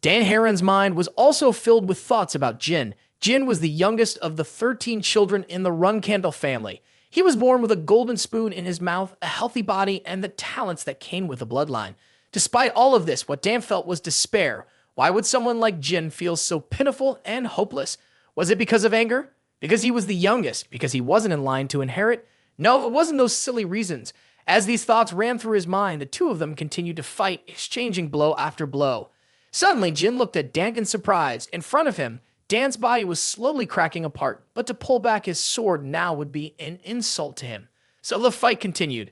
Dan Heron's mind was also filled with thoughts about Jin. Jin was the youngest of the 13 children in the Runcandel family. He was born with a golden spoon in his mouth, a healthy body, and the talents that came with the bloodline. Despite all of this, what Dan felt was despair. Why would someone like Jin feel so pitiful and hopeless? Was it because of anger? Because he was the youngest? Because he wasn't in line to inherit? No, it wasn't those silly reasons. As these thoughts ran through his mind, the two of them continued to fight, exchanging blow after blow. Suddenly, Jin looked at Dan in surprise. In front of him, Dan's body was slowly cracking apart, but to pull back his sword now would be an insult to him. So the fight continued.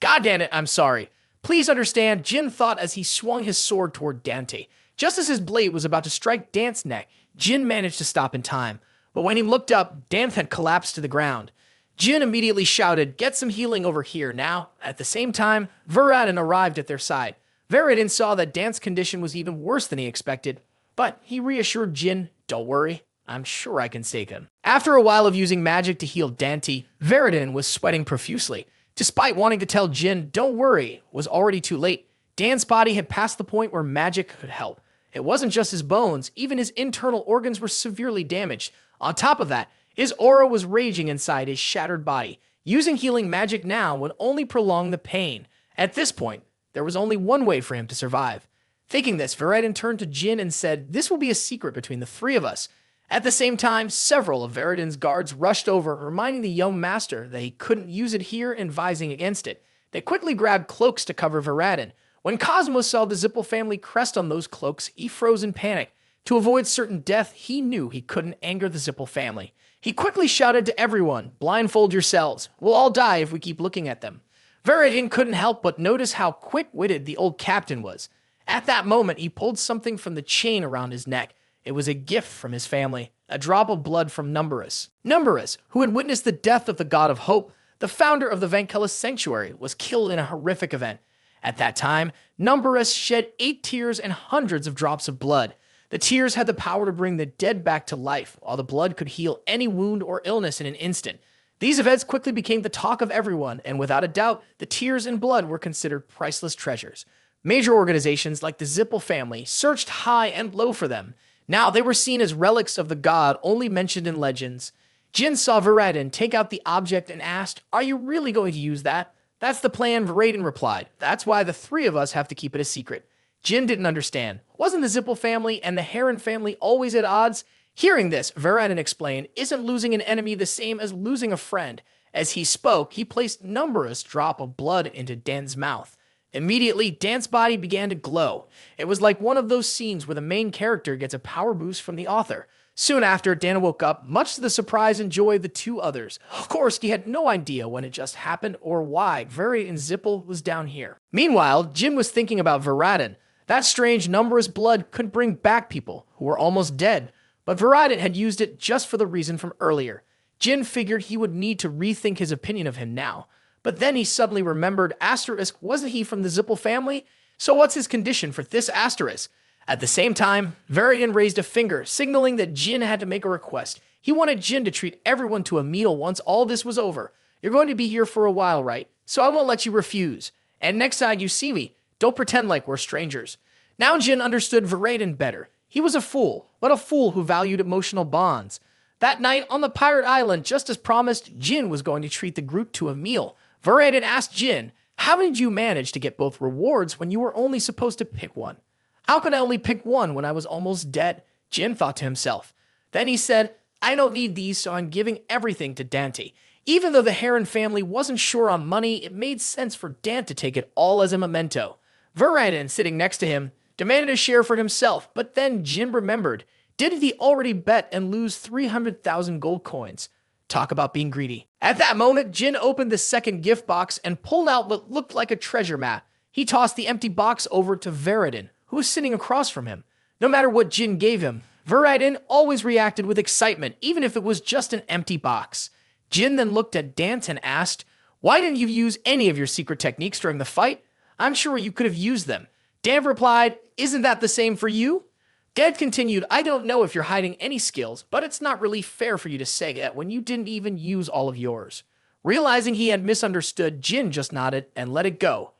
God damn it, I'm sorry. Please understand, Jin thought as he swung his sword toward Dante. Just as his blade was about to strike Dan's neck, Jin managed to stop in time. But when he looked up, Dan had collapsed to the ground. Jin immediately shouted, "Get some healing over here now." At the same time, Viradin arrived at their side. Viradin saw that Dan's condition was even worse than he expected, but he reassured Jin, "Don't worry, I'm sure I can save him." After a while of using magic to heal Dante, Viradin was sweating profusely. Despite wanting to tell Jin, "Don't worry," it was already too late. Dan's body had passed the point where magic could help. It wasn't just his bones, even his internal organs were severely damaged. On top of that, his aura was raging inside his shattered body. Using healing magic now would only prolong the pain. At this point, there was only one way for him to survive. Thinking this, Viradin turned to Jin and said, "This will be a secret between the three of us." At the same time, several of Viradin's guards rushed over, reminding the young master that he couldn't use it here and advising against it. They quickly grabbed cloaks to cover Viradin. When Cosmos saw the Zipple family crest on those cloaks, he froze in panic. To avoid certain death, he knew he couldn't anger the Zipple family. He quickly shouted to everyone, "Blindfold yourselves. We'll all die if we keep looking at them." Viradin couldn't help but notice how quick-witted the old captain was. At that moment, he pulled something from the chain around his neck. It was a gift from his family, a drop of blood from Numberus. Numberus, who had witnessed the death of the god of hope, the founder of the Vankelis sanctuary, was killed in a horrific event. At that time, Numberus shed 8 tears and hundreds of drops of blood. The tears had the power to bring the dead back to life, while the blood could heal any wound or illness in an instant. These events quickly became the talk of everyone, and without a doubt, the tears and blood were considered priceless treasures. Major organizations like the Zipple family searched high and low for them. Now they were seen as relics of the god only mentioned in legends. Jin saw Viradin take out the object and asked, "Are you really going to use that?" "That's the plan," Viradin replied. "That's why the three of us have to keep it a secret." Jin didn't understand. Wasn't the Zipple family and the Heron family always at odds? Hearing this, Viradin explained, "Isn't losing an enemy the same as losing a friend?" As he spoke, he placed Numberus drop of blood into Dan's mouth. Immediately, Dan's body began to glow. It was like one of those scenes where the main character gets a power boost from the author. Soon after, Dan woke up, much to the surprise and joy of the two others. Of course, he had no idea when it just happened or why Viradin Zipple was down here. Meanwhile, Jin was thinking about Viradin. That strange Numberus blood could bring back people who were almost dead, but Viradin had used it just for the reason from earlier. Jin figured he would need to rethink his opinion of him now. But then he suddenly remembered Asterisk, wasn't he from the Zipple family? So what's his condition for this Asterisk? At the same time, Viradin raised a finger, signaling that Jin had to make a request. He wanted Jin to treat everyone to a meal once all this was over. "You're going to be here for a while, right? So I won't let you refuse. And next time you see me, don't pretend like we're strangers." Now Jin understood Viradin better. He was a fool, but a fool who valued emotional bonds. That night on the pirate island, just as promised, Jin was going to treat the group to a meal. Viradin asked Jin, "How did you manage to get both rewards when you were only supposed to pick one?" "How could I only pick one when I was almost dead?" Jin thought to himself. Then he said, "I don't need these, so I'm giving everything to Dante." Even though the Heron family wasn't sure on money, it made sense for Dan to take it all as a memento. Viradin, sitting next to him, demanded a share for himself, but then Jin remembered. Didn't he already bet and lose 300,000 gold coins? Talk about being greedy. At that moment, Jin opened the second gift box and pulled out what looked like a treasure map. He tossed the empty box over to Viradin, who was sitting across from him. No matter what Jin gave him, Viradin always reacted with excitement, even if it was just an empty box. Jin then looked at Dante and asked, "Why didn't you use any of your secret techniques during the fight? I'm sure you could have used them." Dan replied, "Isn't that the same for you?" Dad continued, "I don't know if you're hiding any skills, but it's not really fair for you to say that when you didn't even use all of yours." Realizing he had misunderstood, Jin just nodded and let it go.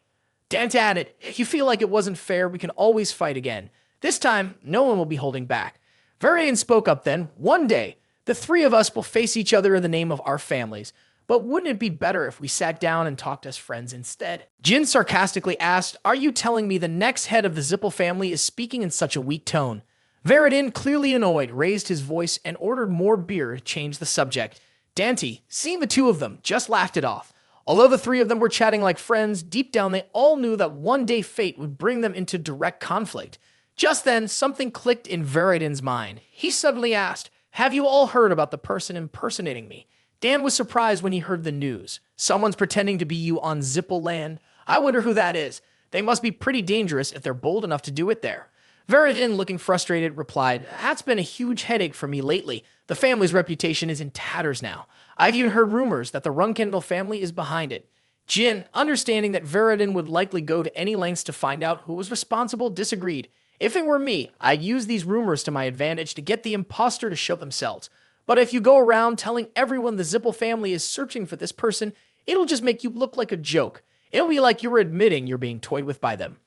Dante added, "If you feel like it wasn't fair, we can always fight again." This time, no one will be holding back. Varian spoke up then. One day, the three of us will face each other in the name of our families. But wouldn't it be better if we sat down and talked as friends instead? Jin sarcastically asked, "Are you telling me the next head of the Zipple family is speaking in such a weak tone?" Varian, clearly annoyed, raised his voice and ordered more beer to change the subject. Dante, seeing the two of them, just laughed it off. Although the three of them were chatting like friends, deep down they all knew that one day fate would bring them into direct conflict. Just then, something clicked in Varian's mind. He suddenly asked, "Have you all heard about the person impersonating me?" Dan was surprised when he heard the news. "Someone's pretending to be you on Zipple land. I wonder who that is. They must be pretty dangerous if they're bold enough to do it there." Varian, looking frustrated, replied, "That's been a huge headache for me lately. The family's reputation is in tatters now. I've even heard rumors that the Runcandel family is behind it." Jin, understanding that Varian would likely go to any lengths to find out who was responsible, disagreed. "If it were me, I'd use these rumors to my advantage to get the imposter to show themselves. But if you go around telling everyone the Zipple family is searching for this person, it'll just make you look like a joke. It'll be like you were admitting you're being toyed with by them."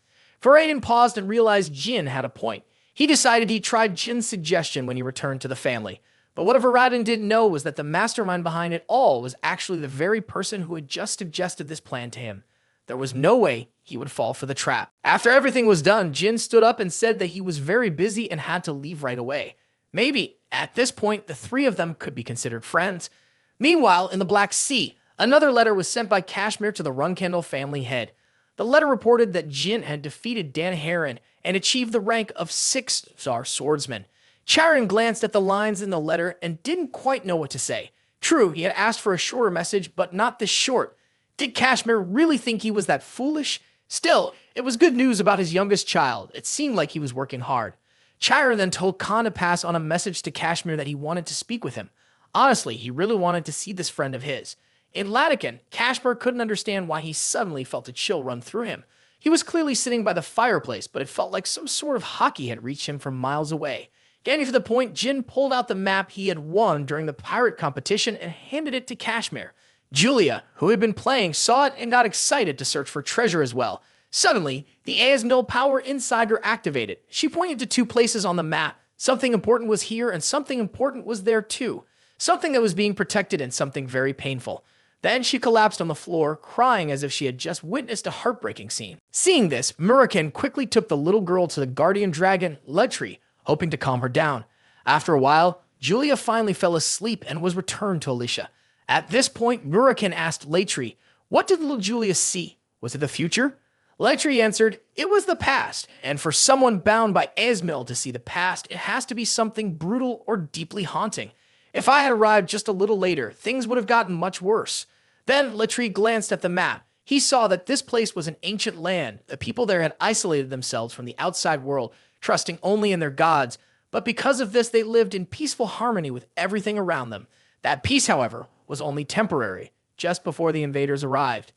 Varian paused and realized Jin had a point. He decided he tried Jin's suggestion when he returned to the family. But what Varian didn't know was that the mastermind behind it all was actually the very person who had just suggested this plan to him. There was no way he would fall for the trap. After everything was done, Jin stood up and said that he was very busy and had to leave right away. Maybe, at this point, the three of them could be considered friends. Meanwhile, in the Black Sea, another letter was sent by Kashmir to the Runcandel family head. The letter reported that Jin had defeated Dan Heron and achieved the rank of 6-star swordsman. Charon glanced at the lines in the letter and didn't quite know what to say. True, he had asked for a shorter message, but not this short. Did Kashmir really think he was that foolish? Still, it was good news about his youngest child. It seemed like he was working hard. Charon then told Khan to pass on a message to Kashmir that he wanted to speak with him. Honestly, he really wanted to see this friend of his. In Latican, Kashmir couldn't understand why he suddenly felt a chill run through him. He was clearly sitting by the fireplace, but it felt like some sort of hockey had reached him from miles away. Getting to the point, Jin pulled out the map he had won during the pirate competition and handed it to Kashmir. Julia, who had been playing, saw it and got excited to search for treasure as well. Suddenly, the Aesnil power inside her activated. She pointed to two places on the map. Something important was here and something important was there too. Something that was being protected and something very painful. Then she collapsed on the floor, crying as if she had just witnessed a heartbreaking scene. Seeing this, Muraken quickly took the little girl to the guardian dragon, Letri, hoping to calm her down. After a while, Julia finally fell asleep and was returned to Alicia. At this point, Muraken asked Letri, "What did little Julia see? Was it the future?" Letri answered, "It was the past, and for someone bound by Aesmil to see the past, it has to be something brutal or deeply haunting. If I had arrived just a little later, things would have gotten much worse." Then Letri glanced at the map. He saw that this place was an ancient land. The people there had isolated themselves from the outside world, trusting only in their gods, but because of this, they lived in peaceful harmony with everything around them. That peace, however, was only temporary, just before the invaders arrived.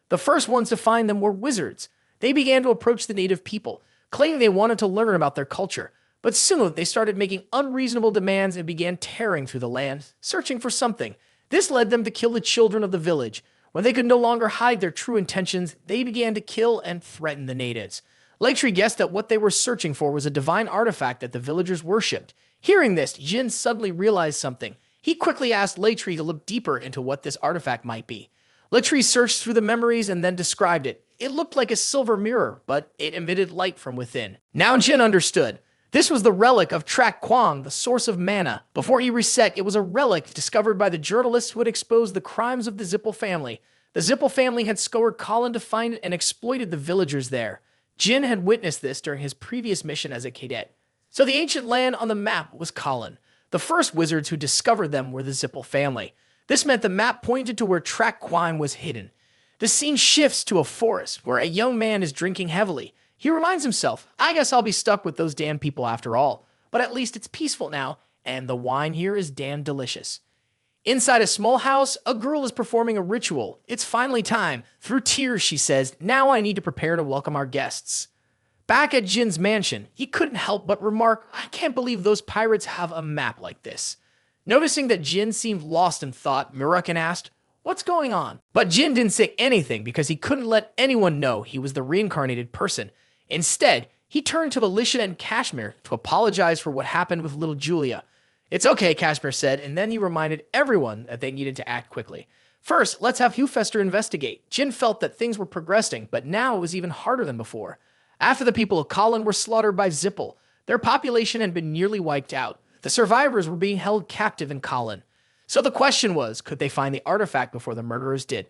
The first ones to find them were wizards. They began to approach the native people, claiming they wanted to learn about their culture. But soon they started making unreasonable demands and began tearing through the land, searching for something. This led them to kill the children of the village. When they could no longer hide their true intentions, they began to kill and threaten the natives. Laketree guessed that what they were searching for was a divine artifact that the villagers worshipped. Hearing this, Jin suddenly realized something. He quickly asked Laketree to look deeper into what this artifact might be. Laketree searched through the memories and then described it. It looked like a silver mirror, but it emitted light from within. Now Jin understood. This was the relic of Trak Kwang, the source of mana. Before he reset, it was a relic discovered by the journalist who had exposed the crimes of the Zipple family. The Zipple family had scoured Colin to find it and exploited the villagers there. Jin had witnessed this during his previous mission as a cadet. So the ancient land on the map was Colin. The first wizards who discovered them were the Zipple family. This meant the map pointed to where Trak Kwang was hidden. The scene shifts to a forest where a young man is drinking heavily. He reminds himself, I guess I'll be stuck with those damn people after all. But at least it's peaceful now, and the wine here is damn delicious. Inside a small house, a girl is performing a ritual. It's finally time. Through tears, she says, now I need to prepare to welcome our guests. Back at Jin's mansion, he couldn't help but remark, I can't believe those pirates have a map like this. Noticing that Jin seemed lost in thought, Muraken asked, what's going on? But Jin didn't say anything because he couldn't let anyone know he was the reincarnated person. Instead, he turned to Alicia and Kashmir to apologize for what happened with little Julia. "It's okay," Kashmir said, and then he reminded everyone that they needed to act quickly. "First, let's have Hufester investigate." Jin felt that things were progressing, but now it was even harder than before. After the people of Colin were slaughtered by Zipple, their population had been nearly wiped out. The survivors were being held captive in Colin. So the question was, could they find the artifact before the murderers did?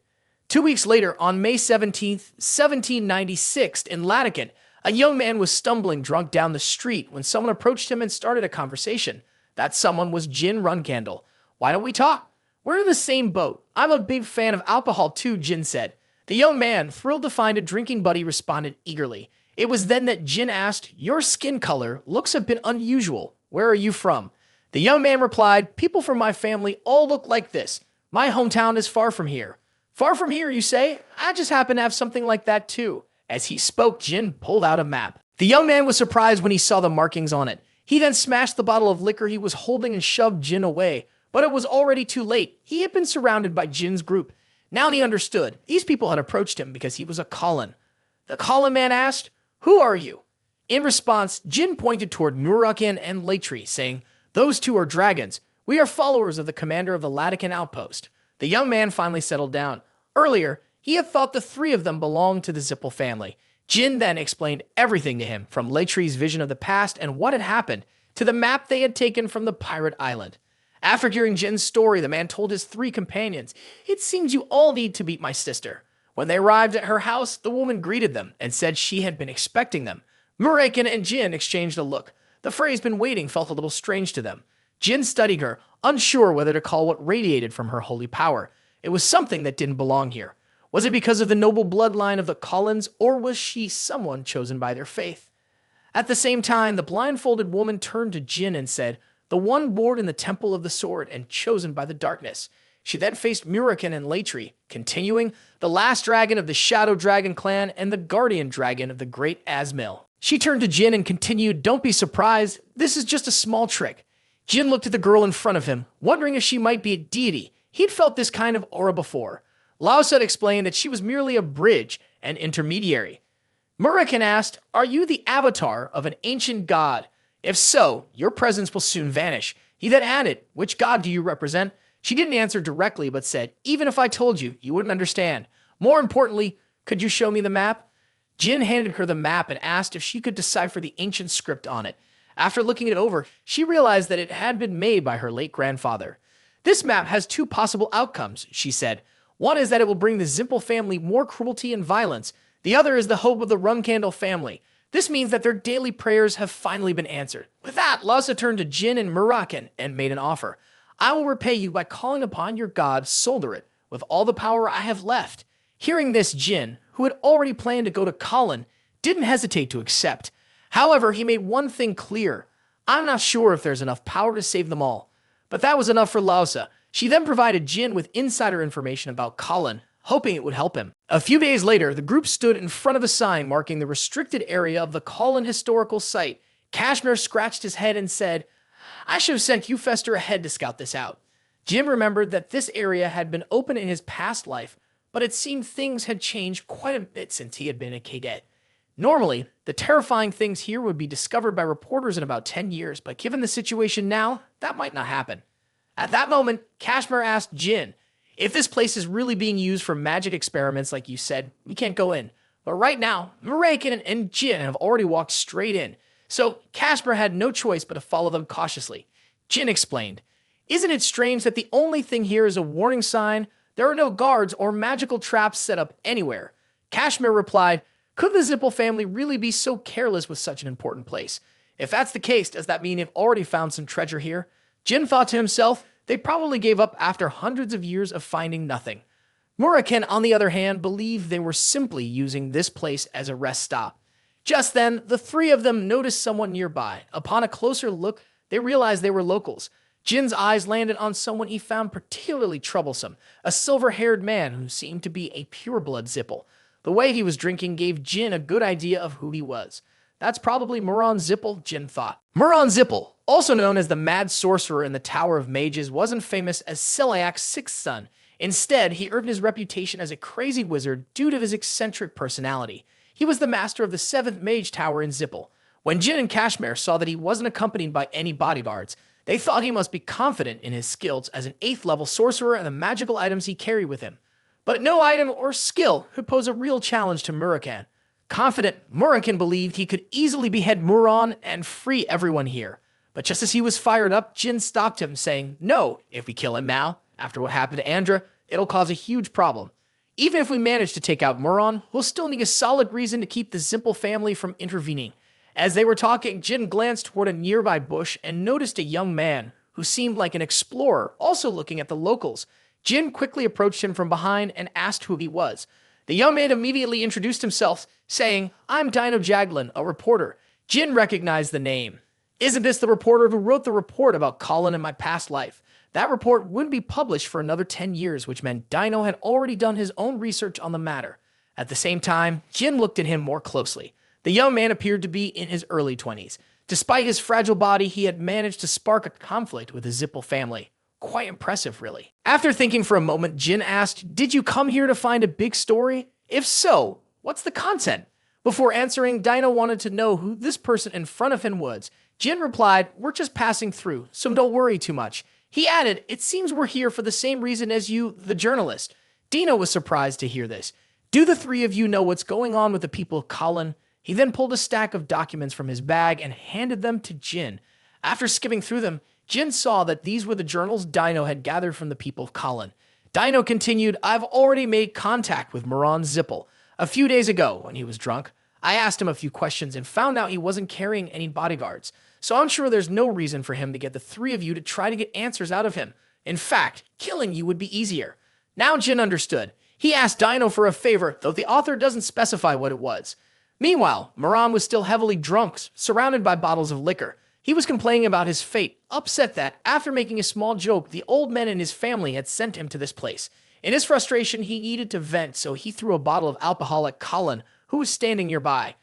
2 weeks later, on May 17th, 1796, in Latican, a young man was stumbling drunk down the street when someone approached him and started a conversation. That someone was Jin Runcandel. "Why don't we talk? We're in the same boat. I'm a big fan of alcohol too," Jin said. The young man, thrilled to find a drinking buddy, responded eagerly. It was then that Jin asked, "Your skin color looks a bit unusual. Where are you from?" The young man replied, "People from my family all look like this. My hometown is far from here." "Far from here, you say? I just happen to have something like that too." As he spoke, Jin pulled out a map. The young man was surprised when he saw the markings on it. He then smashed the bottle of liquor he was holding and shoved Jin away. But it was already too late. He had been surrounded by Jin's group. Now he understood. These people had approached him because he was a Colin. The Colin man asked, "Who are you?" In response, Jin pointed toward Murakin and Latri, saying, "Those two are dragons. We are followers of the commander of the Latican outpost." The young man finally settled down. Earlier, he had thought the three of them belonged to the Zipple family. Jin then explained everything to him, from Latri's vision of the past and what had happened, to the map they had taken from the pirate island. After hearing Jin's story, the man told his three companions, "It seems you all need to meet my sister." When they arrived at her house, the woman greeted them and said she had been expecting them. Murakin and Jin exchanged a look. The phrase "been waiting" felt a little strange to them. Jin studied her, unsure whether to call what radiated from her holy power. It was something that didn't belong here. Was it because of the noble bloodline of the Collins, or was she someone chosen by their faith? At the same time, the blindfolded woman turned to Jin and said, "The one born in the Temple of the Sword and chosen by the darkness." She then faced Murakin and Latri, continuing, "The last dragon of the Shadow Dragon clan and the guardian dragon of the Great Asmil." She turned to Jin and continued, "Don't be surprised. This is just a small trick." Jin looked at the girl in front of him, wondering if she might be a deity. He'd felt this kind of aura before. Laos had explained that she was merely a bridge, an intermediary. Murakin asked, "Are you the avatar of an ancient god? If so, your presence will soon vanish." He then added, "Which god do you represent?" She didn't answer directly, but said, "Even if I told you, you wouldn't understand. More importantly, could you show me the map?" Jin handed her the map and asked if she could decipher the ancient script on it. After looking it over, she realized that it had been made by her late grandfather. "This map has two possible outcomes," she said. "One is that it will bring the Zipple family more cruelty and violence. The other is the hope of the Runcandel family. This means that their daily prayers have finally been answered." With that, Lhasa turned to Jin and Murakin and made an offer. "I will repay you by calling upon your god, Solderit, with all the power I have left." Hearing this, Jin, who had already planned to go to Colin, didn't hesitate to accept. However, he made one thing clear. "I'm not sure if there's enough power to save them all." But that was enough for Lhasa. She then provided Jin with insider information about Colin, hoping it would help him. A few days later, the group stood in front of a sign marking the restricted area of the Colin historical site. Kashmir scratched his head and said, "I should have sent Hufester ahead to scout this out." Jim remembered that this area had been open in his past life, but it seemed things had changed quite a bit since he had been a cadet. Normally, the terrifying things here would be discovered by reporters in about 10 years, but given the situation now, that might not happen. At that moment, Kashmir asked Jin, "If this place is really being used for magic experiments like you said, we can't go in. But right now, Murakin and Jin have already walked straight in, so Kashmir had no choice but to follow them cautiously." Jin explained, "Isn't it strange that the only thing here is a warning sign? There are no guards or magical traps set up anywhere." Kashmir replied, "Could the Zipple family really be so careless with such an important place? If that's the case, does that mean they've already found some treasure here?" Jin thought to himself, they probably gave up after hundreds of years of finding nothing. Murakin, on the other hand, believed they were simply using this place as a rest stop. Just then, the three of them noticed someone nearby. Upon a closer look, they realized they were locals. Jin's eyes landed on someone he found particularly troublesome, a silver-haired man who seemed to be a pureblood Zipple. The way he was drinking gave Jin a good idea of who he was. That's probably Muran Zipple, Jin thought. Muran Zipple, also known as the mad sorcerer in the Tower of Mages, wasn't famous as Selayak's sixth son. Instead, he earned his reputation as a crazy wizard due to his eccentric personality. He was the master of the 7th mage tower in Zipple. When Jin and Kashmir saw that he wasn't accompanied by any bodyguards, they thought he must be confident in his skills as an 8th level sorcerer and the magical items he carried with him. But no item or skill could pose a real challenge to Murakhan. Confident, Murakhan believed he could easily behead Muran and free everyone here. But just as he was fired up, Jin stopped him, saying, "No, if we kill him now, after what happened to Andra, it'll cause a huge problem. Even if we manage to take out Muran, we'll still need a solid reason to keep the Zipple family from intervening." As they were talking, Jin glanced toward a nearby bush and noticed a young man who seemed like an explorer, also looking at the locals. Jin quickly approached him from behind and asked who he was. The young man immediately introduced himself, saying, "I'm Dino Jaglin, a reporter." Jin recognized the name. "Isn't this the reporter who wrote the report about Colin in my past life?" That report wouldn't be published for another 10 years, which meant Dino had already done his own research on the matter. At the same time, Jin looked at him more closely. The young man appeared to be in his early 20s. Despite his fragile body, he had managed to spark a conflict with the Zipple family. Quite impressive, really. After thinking for a moment, Jin asked, "Did you come here to find a big story? If so, what's the content?" Before answering, Dino wanted to know who this person in front of him was. Jin replied, "We're just passing through, so don't worry too much." He added, "It seems we're here for the same reason as you, the journalist." Dino was surprised to hear this. "Do the three of you know what's going on with the people of Colin?" He then pulled a stack of documents from his bag and handed them to Jin. After skimming through them, Jin saw that these were the journals Dino had gathered from the people of Colin. Dino continued, "I've already made contact with Moran Zipple. A few days ago, when he was drunk, I asked him a few questions and found out he wasn't carrying any bodyguards. So I'm sure there's no reason for him to get the three of you to try to get answers out of him. In fact, killing you would be easier." Now Jin understood. He asked Dino for a favor, though the author doesn't specify what it was. Meanwhile, Moran was still heavily drunk, surrounded by bottles of liquor. He was complaining about his fate, upset that, after making a small joke, the old men in his family had sent him to this place. In his frustration, he needed to vent, so he threw a bottle of alcohol at Colin, who was standing nearby.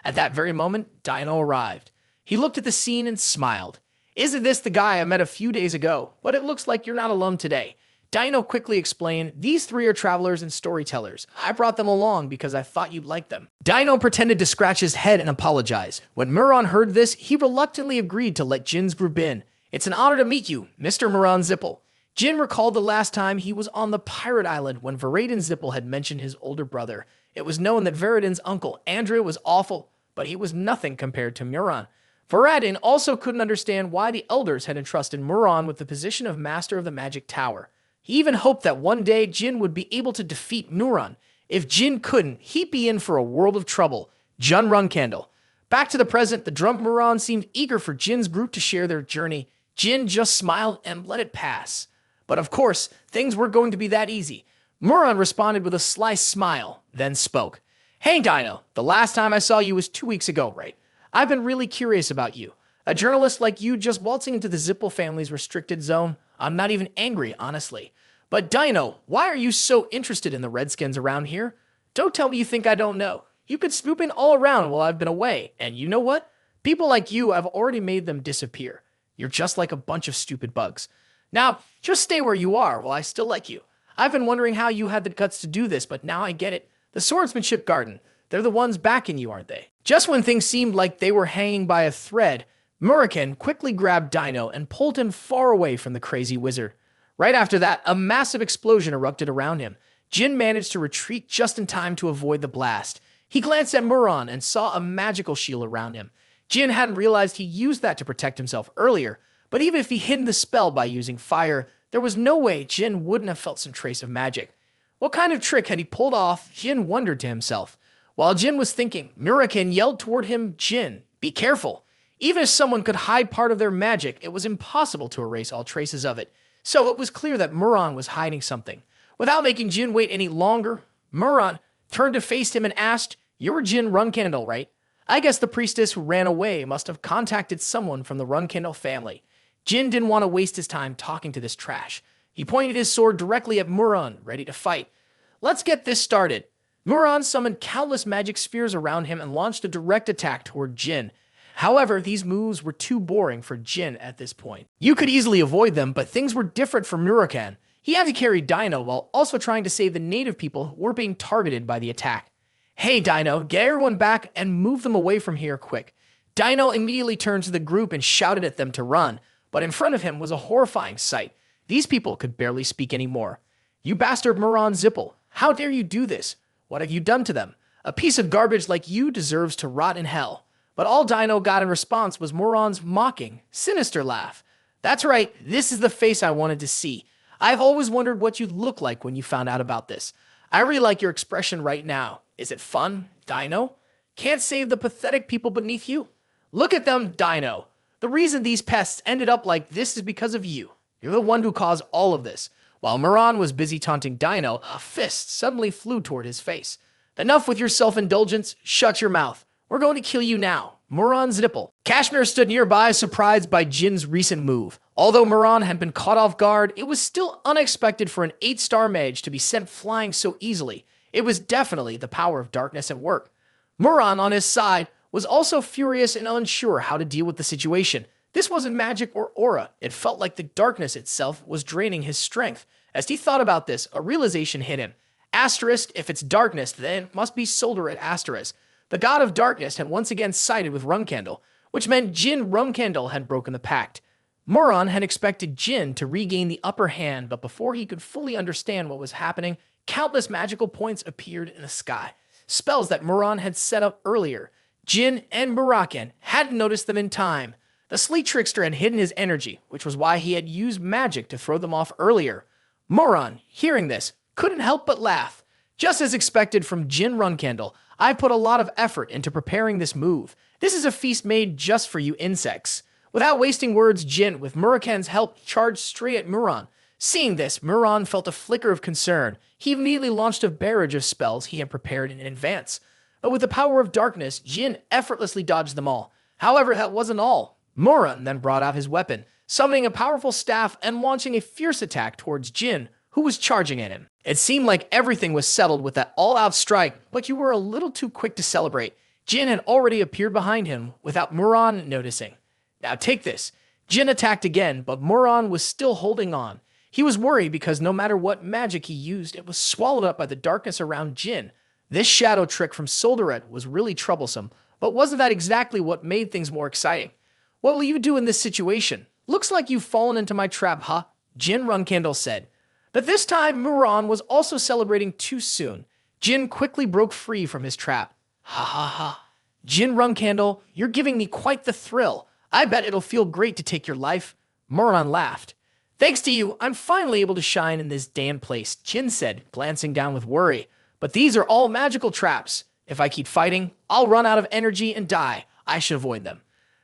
At that very moment, Dino arrived. He looked at the scene and smiled. "Isn't this the guy I met a few days ago? But it looks like you're not alone today." Dino quickly explained, "These three are travelers and storytellers. I brought them along because I thought you'd like them." Dino pretended to scratch his head and apologize. When Muran heard this, he reluctantly agreed to let Jin's group in. "It's an honor to meet you, Mr. Moran Zipple." Jin recalled the last time he was on the pirate island when Veradin Zipple had mentioned his older brother. It was known that Veradin's uncle, Andrew, was awful, but he was nothing compared to Muran. Veradin also couldn't understand why the elders had entrusted Muran with the position of master of the magic tower. He even hoped that one day Jin would be able to defeat Muran. If Jin couldn't, he'd be in for a world of trouble. Jin Runcandel. Back to the present, the drunk Muran seemed eager for Jin's group to share their journey. Jin just smiled and let it pass. But of course, things weren't going to be that easy. Muran responded with a sly smile, then spoke. "Hey Dino, the last time I saw you was 2 weeks ago, right? I've been really curious about you. A journalist like you just waltzing into the Zipple family's restricted zone. I'm not even angry, honestly. But Dino, why are you so interested in the Redskins around here? Don't tell me you think I don't know. You could swoop in all around while I've been away, and you know what? People like you, I've already made them disappear. You're just like a bunch of stupid bugs. Now, just stay where you are while I still like you. I've been wondering how you had the guts to do this, but now I get it. The Swordsmanship Garden, they're the ones backing you, aren't they?" Just when things seemed like they were hanging by a thread, Murakhan quickly grabbed Dino and pulled him far away from the crazy wizard. Right after that, a massive explosion erupted around him. Jin managed to retreat just in time to avoid the blast. He glanced at Muran and saw a magical shield around him. Jin hadn't realized he used that to protect himself earlier, but even if he hid the spell by using fire, there was no way Jin wouldn't have felt some trace of magic. What kind of trick had he pulled off? Jin wondered to himself. While Jin was thinking, Murakhan yelled toward him, "Jin, be careful." Even if someone could hide part of their magic, it was impossible to erase all traces of it. So it was clear that Muran was hiding something. Without making Jin wait any longer, Muran turned to face him and asked, "You're Jin Runcandel, right? I guess the priestess who ran away must have contacted someone from the Runcandel family." Jin didn't want to waste his time talking to this trash. He pointed his sword directly at Muran, ready to fight. "Let's get this started." Muran summoned countless magic spheres around him and launched a direct attack toward Jin. However, these moves were too boring for Jin at this point. You could easily avoid them, but things were different for Murakhan. He had to carry Dino while also trying to save the native people who were being targeted by the attack. Hey, Dino, get everyone back and move them away from here quick. Dino immediately turned to the group and shouted at them to run, but in front of him was a horrifying sight. These people could barely speak anymore. You bastard moron Zipple, how dare you do this? What have you done to them? A piece of garbage like you deserves to rot in hell. But all Dino got in response was Moron's mocking, sinister laugh. That's right, this is the face I wanted to see. I've always wondered what you'd look like when you found out about this. I really like your expression right now. Is it fun, Dino? Can't save the pathetic people beneath you? Look at them, Dino. The reason these pests ended up like this is because of you. You're the one who caused all of this. While Moron was busy taunting Dino, a fist suddenly flew toward his face. Enough with your self-indulgence. Shut your mouth. We're going to kill you now. Moron Zipple. Kashmir stood nearby, surprised by Jin's recent move. Although Moron had been caught off guard, it was still unexpected for an 8-star mage to be sent flying so easily. It was definitely the power of darkness at work. Moron, on his side, was also furious and unsure how to deal with the situation. This wasn't magic or aura. It felt like the darkness itself was draining his strength. As he thought about this, a realization hit him. Asterisk, if it's darkness, then it must be Solder at Asterisk. The god of darkness had once again sided with Runcandel, which meant Jin Runcandel had broken the pact. Moron had expected Jin to regain the upper hand, but before he could fully understand what was happening, countless magical points appeared in the sky. Spells that Moron had set up earlier. Jin and Muraken hadn't noticed them in time. The sleek trickster had hidden his energy, which was why he had used magic to throw them off earlier. Moron, hearing this, couldn't help but laugh. Just as expected from Jin Runcandel, I put a lot of effort into preparing this move. This is a feast made just for you insects. Without wasting words, Jin, with Muraken's help, charged straight at Moron. Seeing this, Moron felt a flicker of concern. He immediately launched a barrage of spells he had prepared in advance. But with the power of darkness, Jin effortlessly dodged them all. However, that wasn't all. Moron then brought out his weapon, summoning a powerful staff and launching a fierce attack towards Jin, who was charging at him. It seemed like everything was settled with that all-out strike, but you were a little too quick to celebrate. Jin had already appeared behind him without Moron noticing. Now take this. Jin attacked again, but Moron was still holding on. He was worried because no matter what magic he used, it was swallowed up by the darkness around Jin. This shadow trick from Solderet was really troublesome, but wasn't that exactly what made things more exciting? What will you do in this situation? Looks like you've fallen into my trap, huh? Jin Runcandel said. But this time, Moron was also celebrating too soon. Jin quickly broke free from his trap. Ha ha ha. Jin Runcandel, you're giving me quite the thrill. I bet it'll feel great to take your life. Moron laughed. Thanks to you, I'm finally able to shine in this damn place, Jin said, glancing down with worry. But these are all magical traps. If I keep fighting, I'll run out of energy and die. I should avoid them.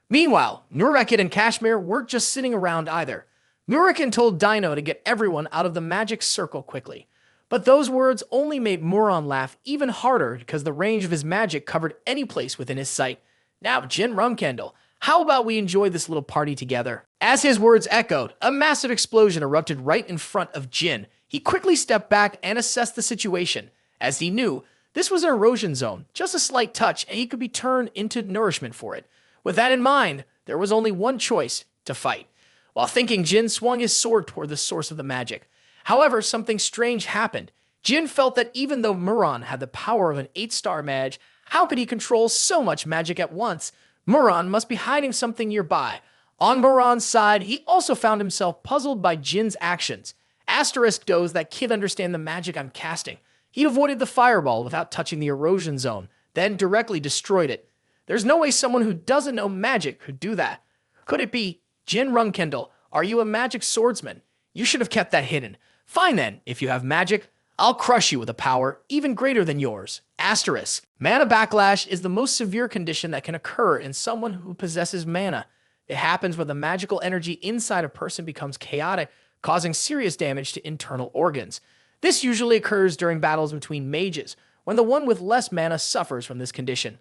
Meanwhile, Nureket and Kashmir weren't just sitting around either. Muraken told Dino to get everyone out of the magic circle quickly. But those words only made Moron laugh even harder because the range of his magic covered any place within his sight. Now, Jin Runcandel, how about we enjoy this little party together? As his words echoed, a massive explosion erupted right in front of Jin. He quickly stepped back and assessed the situation. As he knew, this was an erosion zone, just a slight touch, and he could be turned into nourishment for it. With that in mind, there was only one choice: to fight. While thinking, Jin swung his sword toward the source of the magic. However, something strange happened. Jin felt that even though Moron had the power of an 8-star mage, how could he control so much magic at once? Moron must be hiding something nearby. On Moron's side, he also found himself puzzled by Jin's actions. Asterisk does that kid understand the magic I'm casting. He avoided the fireball without touching the erosion zone, then directly destroyed it. There's no way someone who doesn't know magic could do that. Could it be? Jin Runcandel, are you a magic swordsman? You should have kept that hidden. Fine then, if you have magic, I'll crush you with a power even greater than yours. Asterisk. Mana backlash is the most severe condition that can occur in someone who possesses mana. It happens when the magical energy inside a person becomes chaotic, causing serious damage to internal organs. This usually occurs during battles between mages, when the one with less mana suffers from this condition.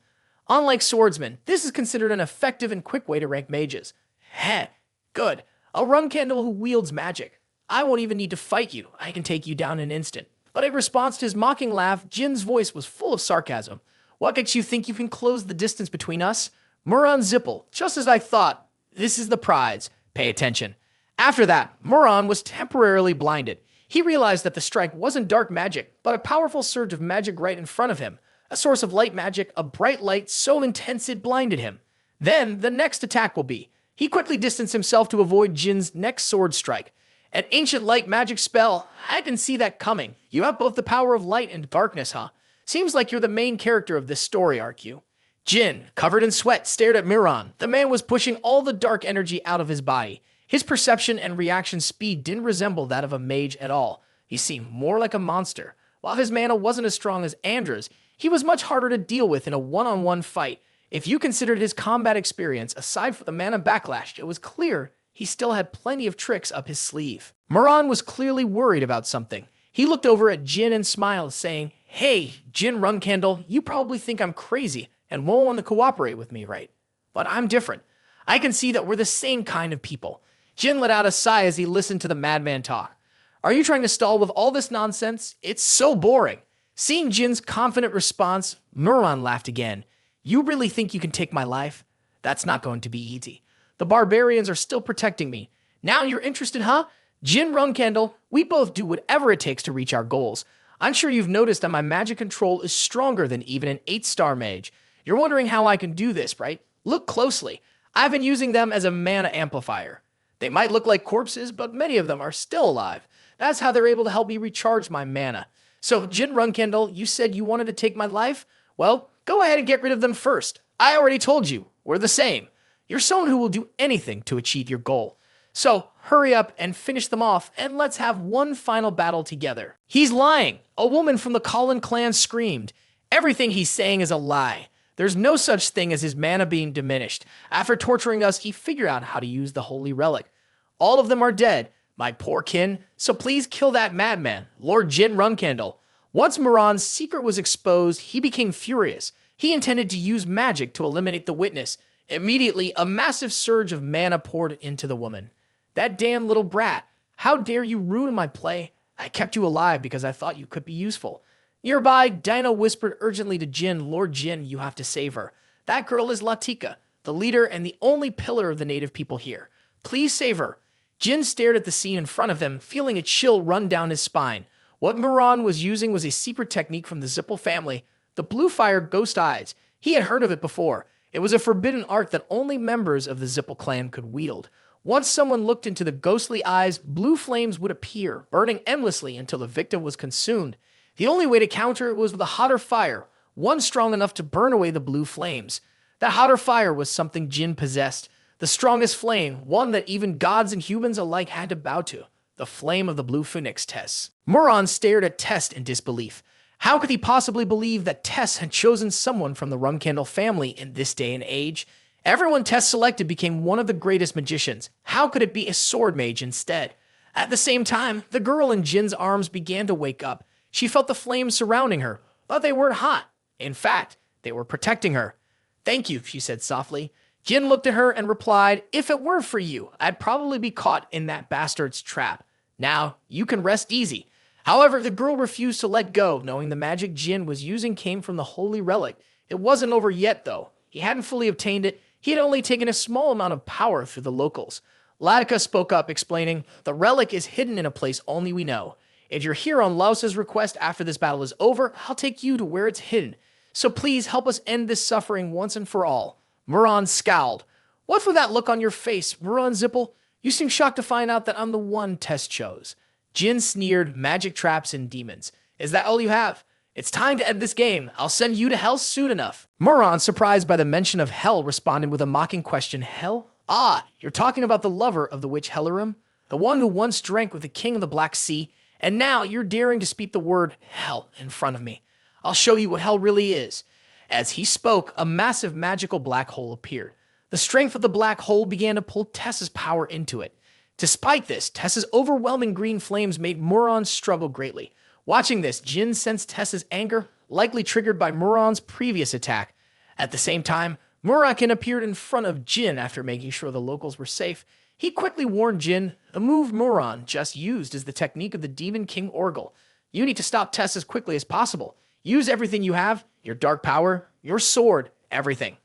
Unlike swordsmen, this is considered an effective and quick way to rank mages. Heh, good. A Runcandel who wields magic. I won't even need to fight you. I can take you down in an instant. But in response to his mocking laugh, Jin's voice was full of sarcasm. What makes you think you can close the distance between us? Moron Zipple, just as I thought. This is the prize. Pay attention. After that, Moron was temporarily blinded. He realized that the strike wasn't dark magic, but a powerful surge of magic right in front of him. a source of light magic, a bright light so intense it blinded him. Then the next attack will be. He quickly distanced himself to avoid Jin's next sword strike. An ancient light magic spell. I didn't see that coming. You have both the power of light and darkness, huh? Seems like you're the main character of this story, aren't you? Jin, covered in sweat, stared at Miran. The man was pushing all the dark energy out of his body. His perception and reaction speed didn't resemble that of a mage at all. He seemed more like a monster. While his mana wasn't as strong as Andra's, he was much harder to deal with in a one-on-one fight. If you considered his combat experience, aside from the mana backlash, it was clear he still had plenty of tricks up his sleeve. Miran was clearly worried about something. He looked over at Jin and smiled, saying, "Hey, Jin Runcandel, you probably think I'm crazy and won't want to cooperate with me, right? But I'm different. I can see that we're the same kind of people." Jin let out a sigh as he listened to the madman talk. "Are you trying to stall with all this nonsense? It's so boring." Seeing Jin's confident response, Miran laughed again. "You really think you can take my life? That's not going to be easy. The barbarians are still protecting me. Now you're interested, huh? Jin Runcandel, we both do whatever it takes to reach our goals. I'm sure you've noticed that my magic control is stronger than even an 8-star mage. You're wondering how I can do this, right? Look closely. I've been using them as a mana amplifier. They might look like corpses, but many of them are still alive. That's how they're able to help me recharge my mana. So, Jin Runcandel, you said you wanted to take my life? Well, go ahead and get rid of them first. I already told you, we're the same. You're someone who will do anything to achieve your goal. So, hurry up and finish them off, and let's have one final battle together." "He's lying," a woman from the Colin clan screamed. "Everything he's saying is a lie. There's no such thing as his mana being diminished. After torturing us, he figured out how to use the holy relic. All of them are dead, my poor kin, so please kill that madman, Lord Jin Runcandel." Once Miran's secret was exposed, he became furious. He intended to use magic to eliminate the witness. Immediately, a massive surge of mana poured into the woman. "That damn little brat. How dare you ruin my play? I kept you alive because I thought you could be useful." Nearby, Dino whispered urgently to Jin, "Lord Jin, you have to save her. That girl is Latika, the leader and the only pillar of the native people here. Please save her." Jin stared at the scene in front of him, feeling a chill run down his spine. What Miran was using was a secret technique from the Zipple family, the blue fire ghost eyes. He had heard of it before. It was a forbidden art that only members of the Zipple clan could wield. Once someone looked into the ghostly eyes, blue flames would appear, burning endlessly until the victim was consumed. The only way to counter it was with a hotter fire, one strong enough to burn away the blue flames. That hotter fire was something Jin possessed, the strongest flame, one that even gods and humans alike had to bow to, the flame of the Blue Phoenix Tess. Miran stared at Tess in disbelief. How could he possibly believe that Tess had chosen someone from the Runcandel family in this day and age? Everyone Tess selected became one of the greatest magicians. How could it be a sword mage instead? At the same time, the girl in Jin's arms began to wake up. She felt the flames surrounding her, but they weren't hot. In fact, they were protecting her. "Thank you," she said softly. Jin looked at her and replied, "If it weren't for you, I'd probably be caught in that bastard's trap. Now, you can rest easy." However, the girl refused to let go, knowing the magic Jin was using came from the holy relic. It wasn't over yet, though. He hadn't fully obtained it. He had only taken a small amount of power through the locals. Latika spoke up, explaining, "The relic is hidden in a place only we know. If you're here on Laos's request after this battle is over, I'll take you to where it's hidden. So please help us end this suffering once and for all." Miran scowled. "What's with that look on your face, Miran Zipple? You seem shocked to find out that I'm the one Tess chose." Jin sneered, "Magic traps and demons. Is that all you have? It's time to end this game. I'll send you to hell soon enough." Miran, surprised by the mention of hell, responded with a mocking question. "Hell? Ah, you're talking about the lover of the witch Hellerim? The one who once drank with the king of the Black Sea, and now you're daring to speak the word hell in front of me. I'll show you what hell really is." As he spoke, a massive magical black hole appeared. The strength of the black hole began to pull Tess's power into it. Despite this, Tess's overwhelming green flames made Miran struggle greatly. Watching this, Jin sensed Tess's anger, likely triggered by Miran's previous attack. At the same time, Murakin appeared in front of Jin after making sure the locals were safe. He quickly warned Jin, a move Miran just used as the technique of the Demon King Orgel. "You need to stop Tess as quickly as possible. Use everything you have, your dark power, your sword, everything."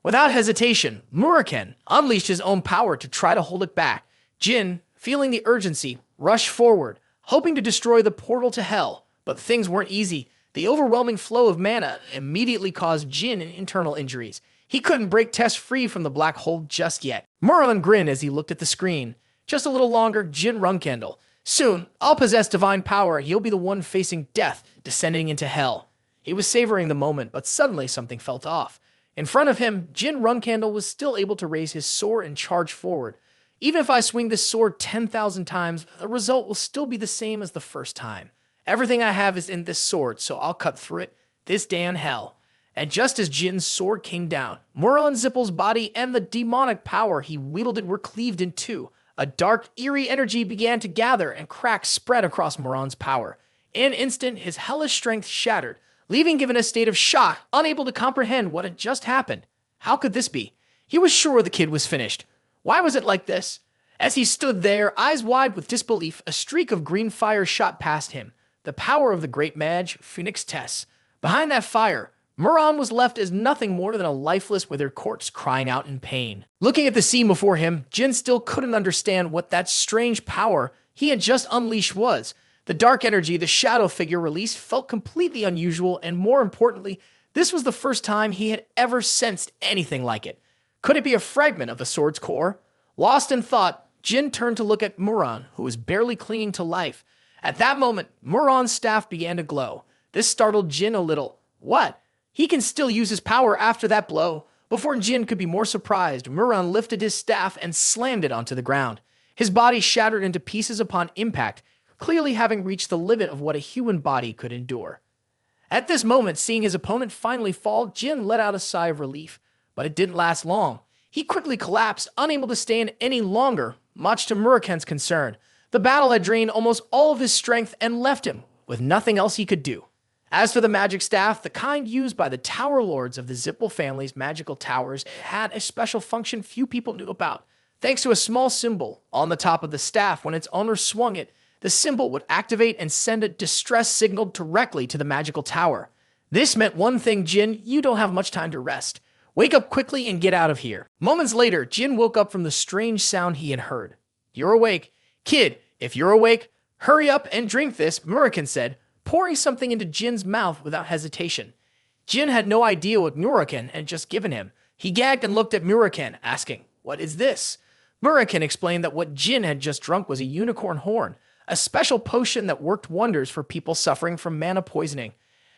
Without hesitation, Muraken unleashed his own power to try to hold it back. Jin, feeling the urgency, rushed forward, hoping to destroy the portal to hell. But things weren't easy. The overwhelming flow of mana immediately caused Jin internal injuries. He couldn't break Tess free from the black hole just yet. Muron grinned as he looked at the screen. Just a little longer, Jin Runcandel. Soon, I'll possess divine power and you'll be the one facing death, descending into hell. He was savoring the moment, but suddenly something felt off. In front of him, Jin Runcandel was still able to raise his sword and charge forward. Even if I swing this sword 10,000 times, the result will still be the same as the first time. Everything I have is in this sword, so I'll cut through it, this day in hell. And just as Jin's sword came down, Merlin Zipple's body and the demonic power he wielded were cleaved in two. A dark, eerie energy began to gather and cracks spread across Moron's power. In an instant, his hellish strength shattered, leaving him in a state of shock, unable to comprehend what had just happened. How could this be? He was sure the kid was finished. Why was it like this? As he stood there, eyes wide with disbelief, a streak of green fire shot past him. The power of the great mage, Phoenix Tess. Behind that fire, Muron was left as nothing more than a lifeless, withered corpse crying out in pain. Looking at the scene before him, Jin still couldn't understand what that strange power he had just unleashed was. The dark energy the shadow figure released felt completely unusual, and more importantly, this was the first time he had ever sensed anything like it. Could it be a fragment of the sword's core? Lost in thought, Jin turned to look at Muron, who was barely clinging to life. At that moment, Muron's staff began to glow. This startled Jin a little. What? He can still use his power after that blow. Before Jin could be more surprised, Muron lifted his staff and slammed it onto the ground. His body shattered into pieces upon impact, clearly having reached the limit of what a human body could endure. At this moment, seeing his opponent finally fall, Jin let out a sigh of relief. But it didn't last long. He quickly collapsed, unable to stand any longer, much to Muroken's concern. The battle had drained almost all of his strength and left him with nothing else he could do. As for the magic staff, the kind used by the Tower Lords of the Zipple family's magical towers had a special function few people knew about. Thanks to a small symbol on the top of the staff, when its owner swung it, the symbol would activate and send a distress signal directly to the magical tower. This meant one thing, Jin, you don't have much time to rest. Wake up quickly and get out of here. Moments later, Jin woke up from the strange sound he had heard. You're awake. Kid, if you're awake, hurry up and drink this, Muroken said, pouring something into Jin's mouth without hesitation. Jin had no idea what Muroken had just given him. He gagged and looked at Muroken, asking, what is this? Muroken explained that what Jin had just drunk was a unicorn horn, a special potion that worked wonders for people suffering from mana poisoning.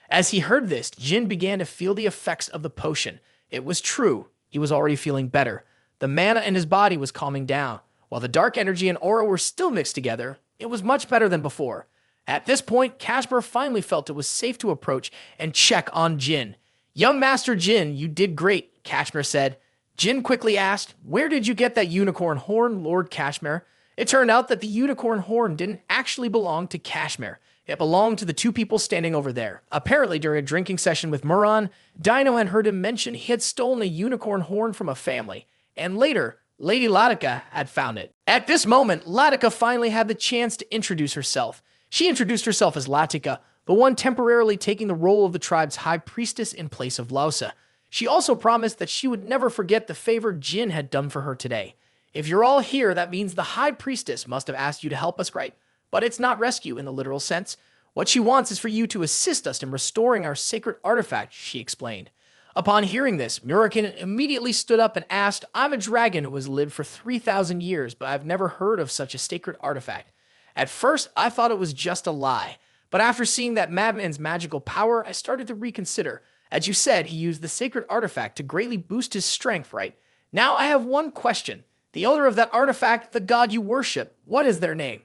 As he heard this, Jin began to feel the effects of the potion. It was true. He was already feeling better. The mana in his body was calming down. While the dark energy and aura were still mixed together, it was much better than before. At this point, Kashmir finally felt it was safe to approach and check on Jin. Young Master Jin, you did great, Kashmir said. Jin quickly asked, where did you get that unicorn horn, Lord Kashmir? It turned out that the unicorn horn didn't actually belong to Kashmir. It belonged to the two people standing over there. Apparently, during a drinking session with Muron, Dino had heard him mention he had stolen a unicorn horn from a family, and later, Lady Latika had found it. At this moment, Latika finally had the chance to introduce herself. She introduced herself as Latika, the one temporarily taking the role of the tribe's high priestess in place of Lausa. She also promised that she would never forget the favor Jin had done for her today. If you're all here, that means the high priestess must have asked you to help us, right? But it's not rescue in the literal sense. What she wants is for you to assist us in restoring our sacred artifact, she explained. Upon hearing this, Muroken immediately stood up and asked, I'm a dragon who has lived for 3,000 years, but I've never heard of such a sacred artifact. At first, I thought it was just a lie. But after seeing that madman's magical power, I started to reconsider. As you said, he used the sacred artifact to greatly boost his strength, right? Now I have one question. The owner of that artifact, the god you worship, what is their name?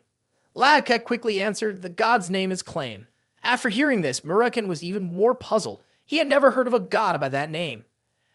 Latika quickly answered, the god's name is Claim. After hearing this, Muroken was even more puzzled. He had never heard of a god by that name.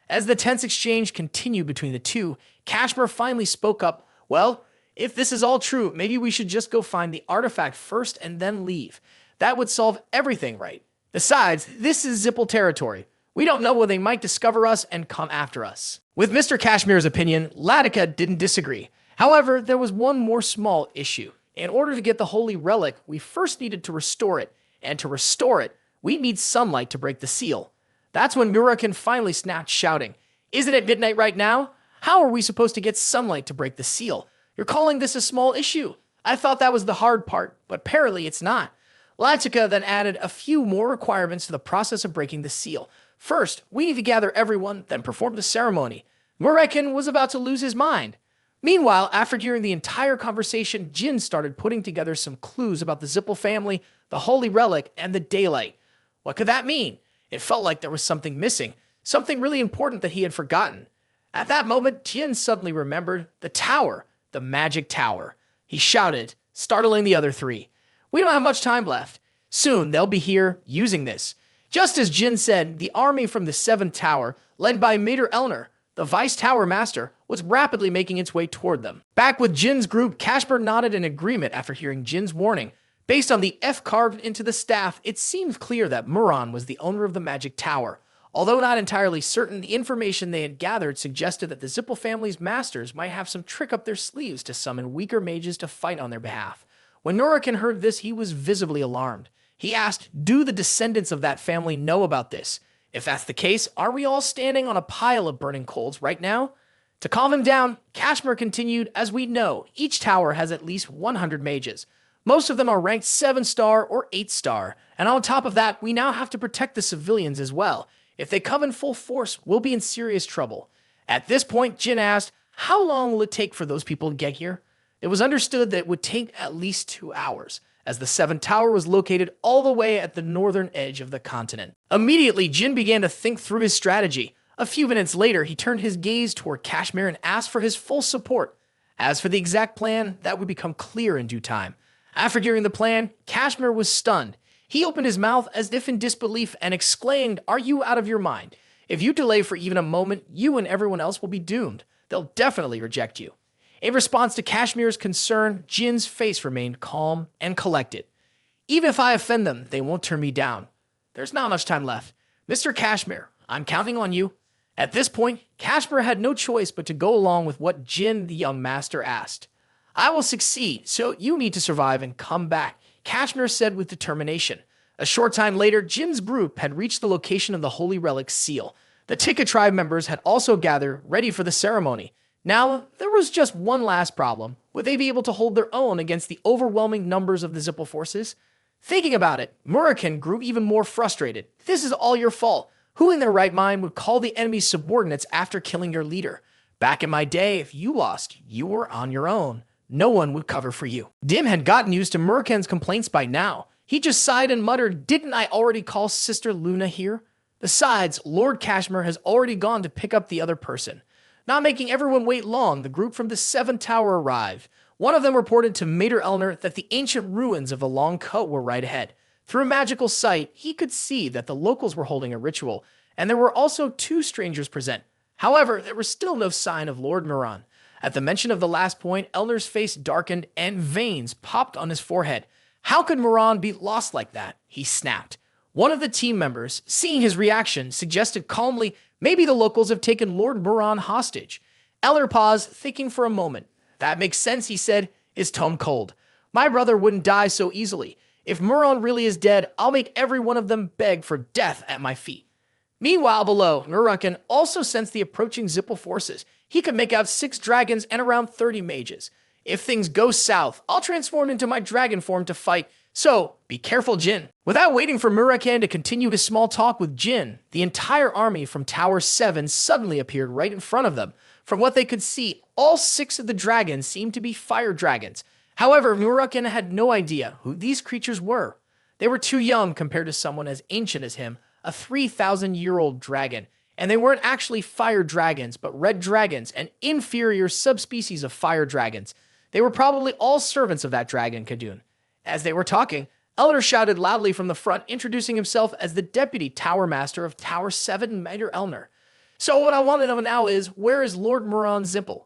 As the tense exchange continued between the two, Kashmir finally spoke up, well, if this is all true, maybe we should just go find the artifact first and then leave. That would solve everything, right? Besides, this is Zipple territory. We don't know when they might discover us and come after us. With Mr. Kashmir's opinion, Latika didn't disagree. However, there was one more small issue. In order to get the holy relic, we first needed to restore it. And to restore it, we need sunlight to break the seal. That's when Muroken finally snapped, shouting, Isn't it midnight right now? How are we supposed to get sunlight to break the seal? You're calling this a small issue. I thought that was the hard part, but apparently it's not. Latika then added a few more requirements to the process of breaking the seal. First, we need to gather everyone, then perform the ceremony. Murekin was about to lose his mind. Meanwhile, after hearing the entire conversation, Jin started putting together some clues about the Zipple family, the holy relic, and the daylight. What could that mean? It felt like there was something missing, something really important that he had forgotten. At that moment, Jin suddenly remembered the tower, the magic tower. He shouted, startling the other three. We don't have much time left. Soon, they'll be here using this. Just as Jin said, the army from the 7th tower, led by Mater Elner, the vice tower master, was rapidly making its way toward them. Back with Jin's group, Kashmir nodded in agreement after hearing Jin's warning. Based on the F carved into the staff, it seemed clear that Muran was the owner of the magic tower. Although not entirely certain, the information they had gathered suggested that the Zipple family's masters might have some trick up their sleeves to summon weaker mages to fight on their behalf. When Norican heard this, he was visibly alarmed. He asked, do the descendants of that family know about this? If that's the case, are we all standing on a pile of burning coals right now? To calm him down, Kashmir continued, as we know, each tower has at least 100 mages. Most of them are ranked 7-star or 8-star, and on top of that, we now have to protect the civilians as well. If they come in full force, we'll be in serious trouble. At this point, Jin asked, how long will it take for those people to get here? It was understood that it would take at least 2 hours, as the 7th tower was located all the way at the northern edge of the continent. Immediately, Jin began to think through his strategy. A few minutes later, he turned his gaze toward Kashmir and asked for his full support. As for the exact plan, that would become clear in due time. After hearing the plan, Kashmir was stunned. He opened his mouth as if in disbelief and exclaimed, are you out of your mind? If you delay for even a moment, you and everyone else will be doomed. They'll definitely reject you. In response to Kashmir's concern, Jin's face remained calm and collected. Even if I offend them, they won't turn me down. There's not much time left. Mr. Kashmir, I'm counting on you. At this point, Kashmir had no choice but to go along with what Jin, the young master, asked. I will succeed, so you need to survive and come back, Kashmir said with determination. A short time later, Jin's group had reached the location of the Holy Relic seal. The Tikka tribe members had also gathered, ready for the ceremony. Now, there was just one last problem. Would they be able to hold their own against the overwhelming numbers of the Zipple forces? Thinking about it, Murekin grew even more frustrated. This is all your fault. Who in their right mind would call the enemy's subordinates after killing your leader? Back in my day, if you lost, you were on your own. No one would cover for you. Dim had gotten used to Murekin's complaints by now. He just sighed and muttered, didn't I already call Sister Luna here? Besides, Lord Kashmir has already gone to pick up the other person. Not making everyone wait long, the group from the 7th tower arrived. One of them reported to Mater Elner that the ancient ruins of the Long Coat were right ahead. Through a magical sight, he could see that the locals were holding a ritual, and there were also 2 strangers present. However, there was still no sign of Lord Muran. At the mention of the last point, Elner's face darkened and veins popped on his forehead. How could Muran be lost like that? He snapped. One of the team members, seeing his reaction, suggested calmly, maybe the locals have taken Lord Muran hostage. Eller paused, thinking for a moment. That makes sense, he said, his tone cold. My brother wouldn't die so easily. If Muran really is dead, I'll make every one of them beg for death at my feet. Meanwhile, below, Nuruncan also sensed the approaching Zipple forces. He could make out 6 dragons and around 30 mages. If things go south, I'll transform into my dragon form to fight. So, be careful, Jin. Without waiting for Murekin to continue his small talk with Jin, the entire army from Tower 7 suddenly appeared right in front of them. From what they could see, all 6 of the dragons seemed to be fire dragons. However, Murekin had no idea who these creatures were. They were too young compared to someone as ancient as him, a 3,000-year-old dragon. And they weren't actually fire dragons, but red dragons, an inferior subspecies of fire dragons. They were probably all servants of that dragon, Kadun. As they were talking, Elder shouted loudly from the front, introducing himself as the Deputy Tower Master of Tower 7, Mater Elner. So what I want to know now is, where is Lord Muran Zipple?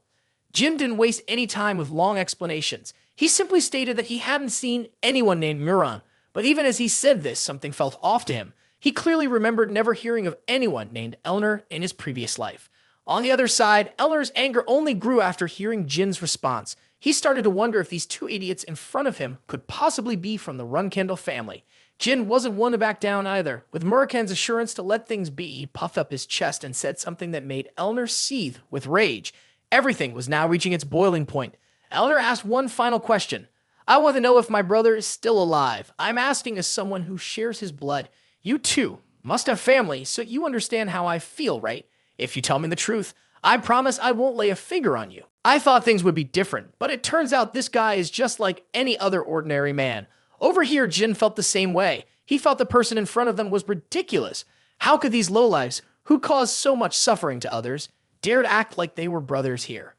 Jin didn't waste any time with long explanations. He simply stated that he hadn't seen anyone named Muran, but even as he said this, something felt off to him. He clearly remembered never hearing of anyone named Elner in his previous life. On the other side, Elner's anger only grew after hearing Jin's response. He started to wonder if these 2 idiots in front of him could possibly be from the Runcandel family. Jin wasn't one to back down either. With Murekin's assurance to let things be, he puffed up his chest and said something that made Elner seethe with rage. Everything was now reaching its boiling point. Elner asked one final question. I want to know if my brother is still alive. I'm asking as someone who shares his blood. You too must have family, so you understand how I feel, right? If you tell me the truth, I promise I won't lay a finger on you. I thought things would be different, but it turns out this guy is just like any other ordinary man. Over here, Jin felt the same way. He felt the person in front of them was ridiculous. How could these lowlifes, who caused so much suffering to others, dare to act like they were brothers here?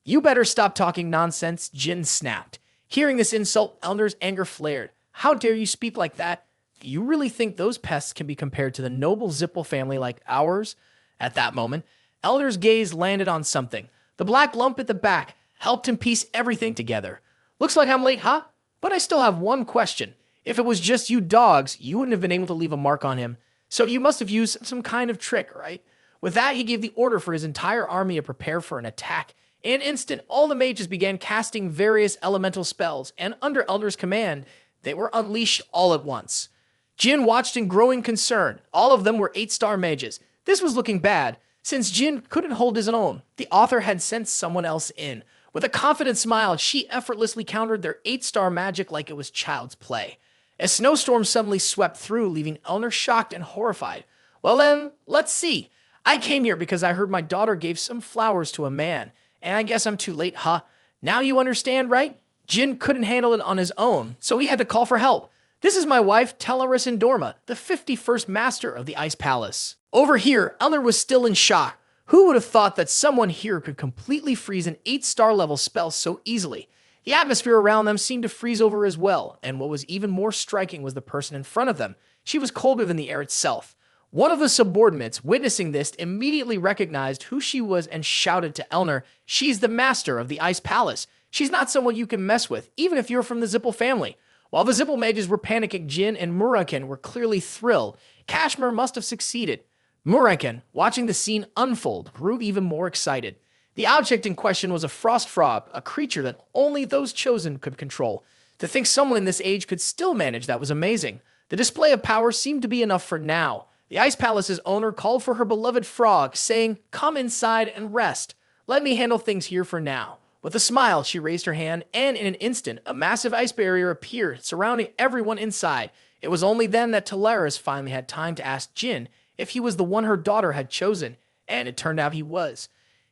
You better stop talking nonsense, Jin snapped. Hearing this insult, Elner's anger flared. How dare you speak like that? Do you really think those pests can be compared to the noble Zipple family like ours? At that moment, Elner's gaze landed on something. The black lump at the back helped him piece everything together. Looks like I'm late, huh? But I still have one question. If it was just you dogs, you wouldn't have been able to leave a mark on him. So you must have used some kind of trick, right? With that, he gave the order for his entire army to prepare for an attack. In an instant, all the mages began casting various elemental spells, and under Elder's command, they were unleashed all at once. Jin watched in growing concern. All of them were 8-star mages. This was looking bad. Since Jin couldn't hold his own, the author had sent someone else in. With a confident smile, she effortlessly countered their 8-star magic like it was child's play. A snowstorm suddenly swept through, leaving Elner shocked and horrified. Well then, let's see. I came here because I heard my daughter gave some flowers to a man. And I guess I'm too late, huh? Now you understand, right? Jin couldn't handle it on his own, so he had to call for help. This is my wife, Teleris Indorma, the 51st master of the Ice Palace. Over here, Elner was still in shock. Who would have thought that someone here could completely freeze an 8-star level spell so easily? The atmosphere around them seemed to freeze over as well, and what was even more striking was the person in front of them. She was colder than the air itself. One of the subordinates, witnessing this, immediately recognized who she was and shouted to Elner, "She's the master of the Ice Palace. She's not someone you can mess with, even if you're from the Zipple family." While the Zipple mages were panicking, Jin and Muraken were clearly thrilled. Kashmir must have succeeded. Muraken, watching the scene unfold, grew even more excited. The object in question was a frost frog, a creature that only those chosen could control. To think someone in this age could still manage that was amazing. The display of power seemed to be enough for now. The Ice Palace's owner called for her beloved frog, saying, "Come inside and rest. Let me handle things here for now." With a smile, she raised her hand, and in an instant, a massive ice barrier appeared, surrounding everyone inside. It was only then that Teleris finally had time to ask Jin if he was the one her daughter had chosen, and it turned out he was.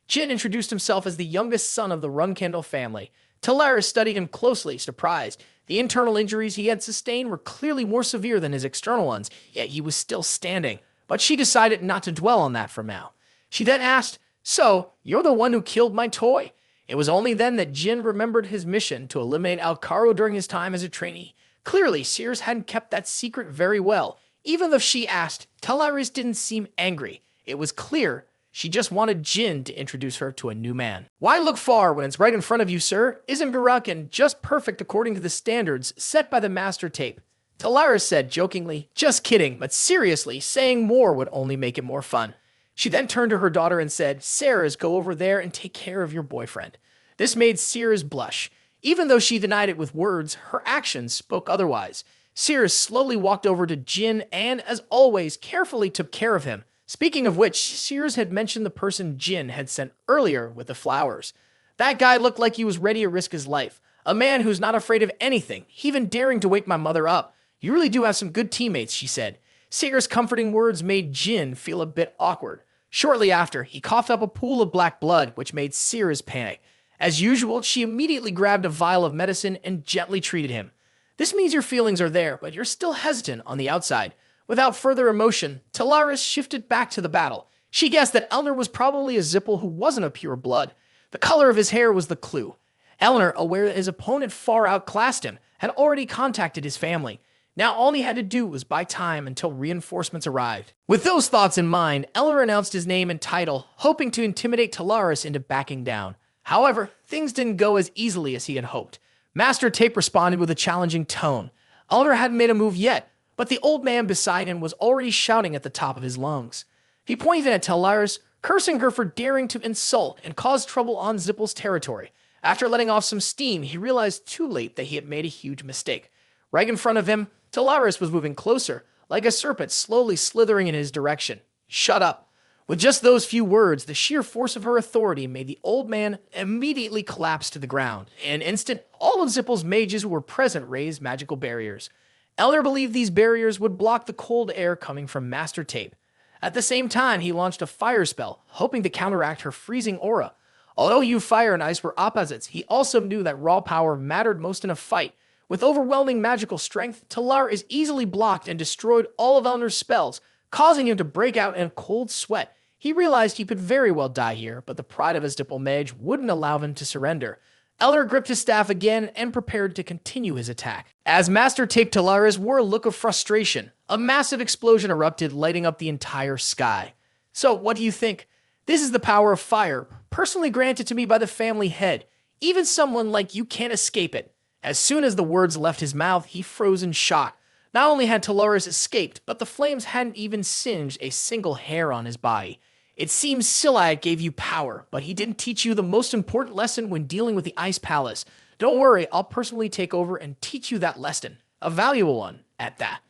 Jin introduced himself as the youngest son of the Runcandel family. Teleris studied him closely, surprised. The internal injuries he had sustained were clearly more severe than his external ones, yet he was still standing. But she decided not to dwell on that for now. She then asked, "So, you're the one who killed my toy?" It was only then that Jin remembered his mission to eliminate Alcaro during his time as a trainee. Clearly, Sears hadn't kept that secret very well. Even though she asked, Teleris didn't seem angry. It was clear she just wanted Jin to introduce her to a new man. Why look far when it's right in front of you, sir? Isn't Biraken just perfect according to the standards set by the master tape? Teleris said jokingly, "Just kidding, but seriously, saying more would only make it more fun." She then turned to her daughter and said, "Sears, go over there and take care of your boyfriend." This made Sears blush. Even though she denied it with words, her actions spoke otherwise. Sears slowly walked over to Jin and, as always, carefully took care of him. Speaking of which, Sears had mentioned the person Jin had sent earlier with the flowers. That guy looked like he was ready to risk his life. A man who's not afraid of anything, even daring to wake my mother up. "You really do have some good teammates," she said. Sears' comforting words made Jin feel a bit awkward. Shortly after, he coughed up a pool of black blood, which made Sears panic. As usual, she immediately grabbed a vial of medicine and gently treated him. "This means your feelings are there, but you're still hesitant on the outside." Without further emotion, Teleris shifted back to the battle. She guessed that Elner was probably a Zipple who wasn't of pure blood. The color of his hair was the clue. Elner, aware that his opponent far outclassed him, had already contacted his family. Now all he had to do was buy time until reinforcements arrived. With those thoughts in mind, Elner announced his name and title, hoping to intimidate Teleris into backing down. However, things didn't go as easily as he had hoped. Master Tape responded with a challenging tone. Elner hadn't made a move yet, but the old man beside him was already shouting at the top of his lungs. He pointed at Teleris, cursing her for daring to insult and cause trouble on Zipple's territory. After letting off some steam, he realized too late that he had made a huge mistake. Right in front of him, Teleris was moving closer, like a serpent slowly slithering in his direction. "Shut up." With just those few words, the sheer force of her authority made the old man immediately collapse to the ground. In an instant, all of Zipple's mages who were present raised magical barriers. Elder believed these barriers would block the cold air coming from Master Tape. At the same time, he launched a fire spell, hoping to counteract her freezing aura. Although he knew fire and ice were opposites, he also knew that raw power mattered most in a fight. With overwhelming magical strength, Talaris easily blocked and destroyed all of Elner's spells, causing him to break out in a cold sweat. He realized he could very well die here, but the pride of his Zipple mage wouldn't allow him to surrender. Elder gripped his staff again and prepared to continue his attack. As Master Tape Talaris wore a look of frustration, a massive explosion erupted, lighting up the entire sky. So, what do you think? This is the power of fire, personally granted to me by the family head. Even someone like you can't escape it. As soon as the words left his mouth, he froze in shock. Not only had Talaris escaped, but the flames hadn't even singed a single hair on his body. It seems Silite gave you power, but he didn't teach you the most important lesson when dealing with the Ice Palace. Don't worry, I'll personally take over and teach you that lesson. A valuable one, at that.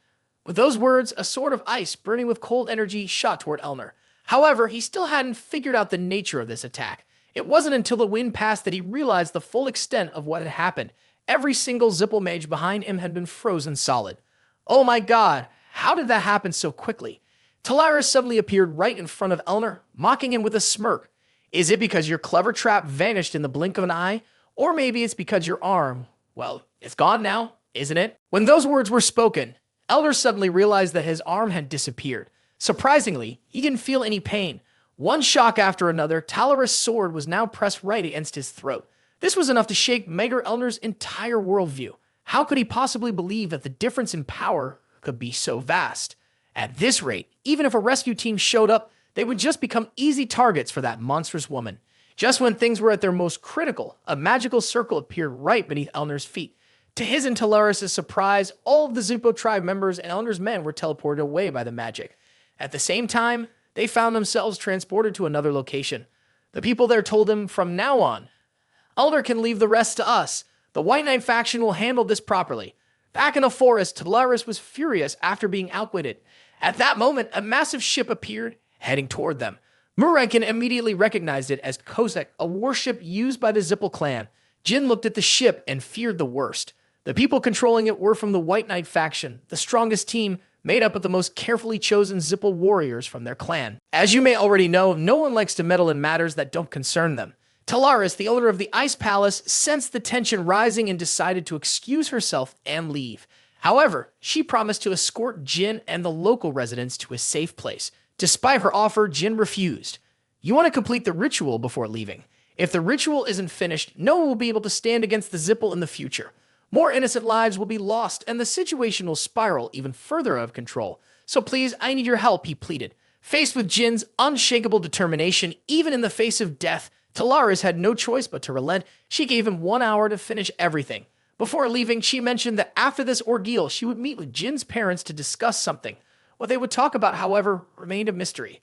With those words, a sword of ice burning with cold energy shot toward Elner. However, he still hadn't figured out the nature of this attack. It wasn't until the wind passed that he realized the full extent of what had happened. Every single Zipple mage behind him had been frozen solid. Oh my god, how did that happen so quickly? Talaris suddenly appeared right in front of Elner, mocking him with a smirk. Is it because your clever trap vanished in the blink of an eye? Or maybe it's because your arm, well, it's gone now, isn't it? When those words were spoken, Elner suddenly realized that his arm had disappeared. Surprisingly, he didn't feel any pain. One shock after another, Talaris' sword was now pressed right against his throat. This was enough to shake Mager Elner's entire worldview. How could he possibly believe that the difference in power could be so vast? At this rate, even if a rescue team showed up, they would just become easy targets for that monstrous woman. Just when things were at their most critical, a magical circle appeared right beneath Elner's feet. To his and Talaris' surprise, all of the Zippo tribe members and Elner's men were teleported away by the magic. At the same time, they found themselves transported to another location. The people there told him, from now on, Elder can leave the rest to us. The White Knight faction will handle this properly. Back in the forest, Talaris was furious after being outwitted. At that moment, a massive ship appeared, heading toward them. Murankin immediately recognized it as Kozak, a warship used by the Zipple clan. Jin looked at the ship and feared the worst. The people controlling it were from the White Knight faction, the strongest team, made up of the most carefully chosen Zipple warriors from their clan. As you may already know, no one likes to meddle in matters that don't concern them. Talaris, the owner of the Ice Palace, sensed the tension rising and decided to excuse herself and leave. However, she promised to escort Jin and the local residents to a safe place. Despite her offer, Jin refused. You want to complete the ritual before leaving. If the ritual isn't finished, no one will be able to stand against the Zipple in the future. More innocent lives will be lost, and the situation will spiral even further out of control. So please, I need your help, he pleaded. Faced with Jin's unshakable determination, even in the face of death, Talaris had no choice but to relent. She gave him 1 hour to finish everything. Before leaving, she mentioned that after this ordeal, she would meet with Jin's parents to discuss something. What they would talk about, however, remained a mystery.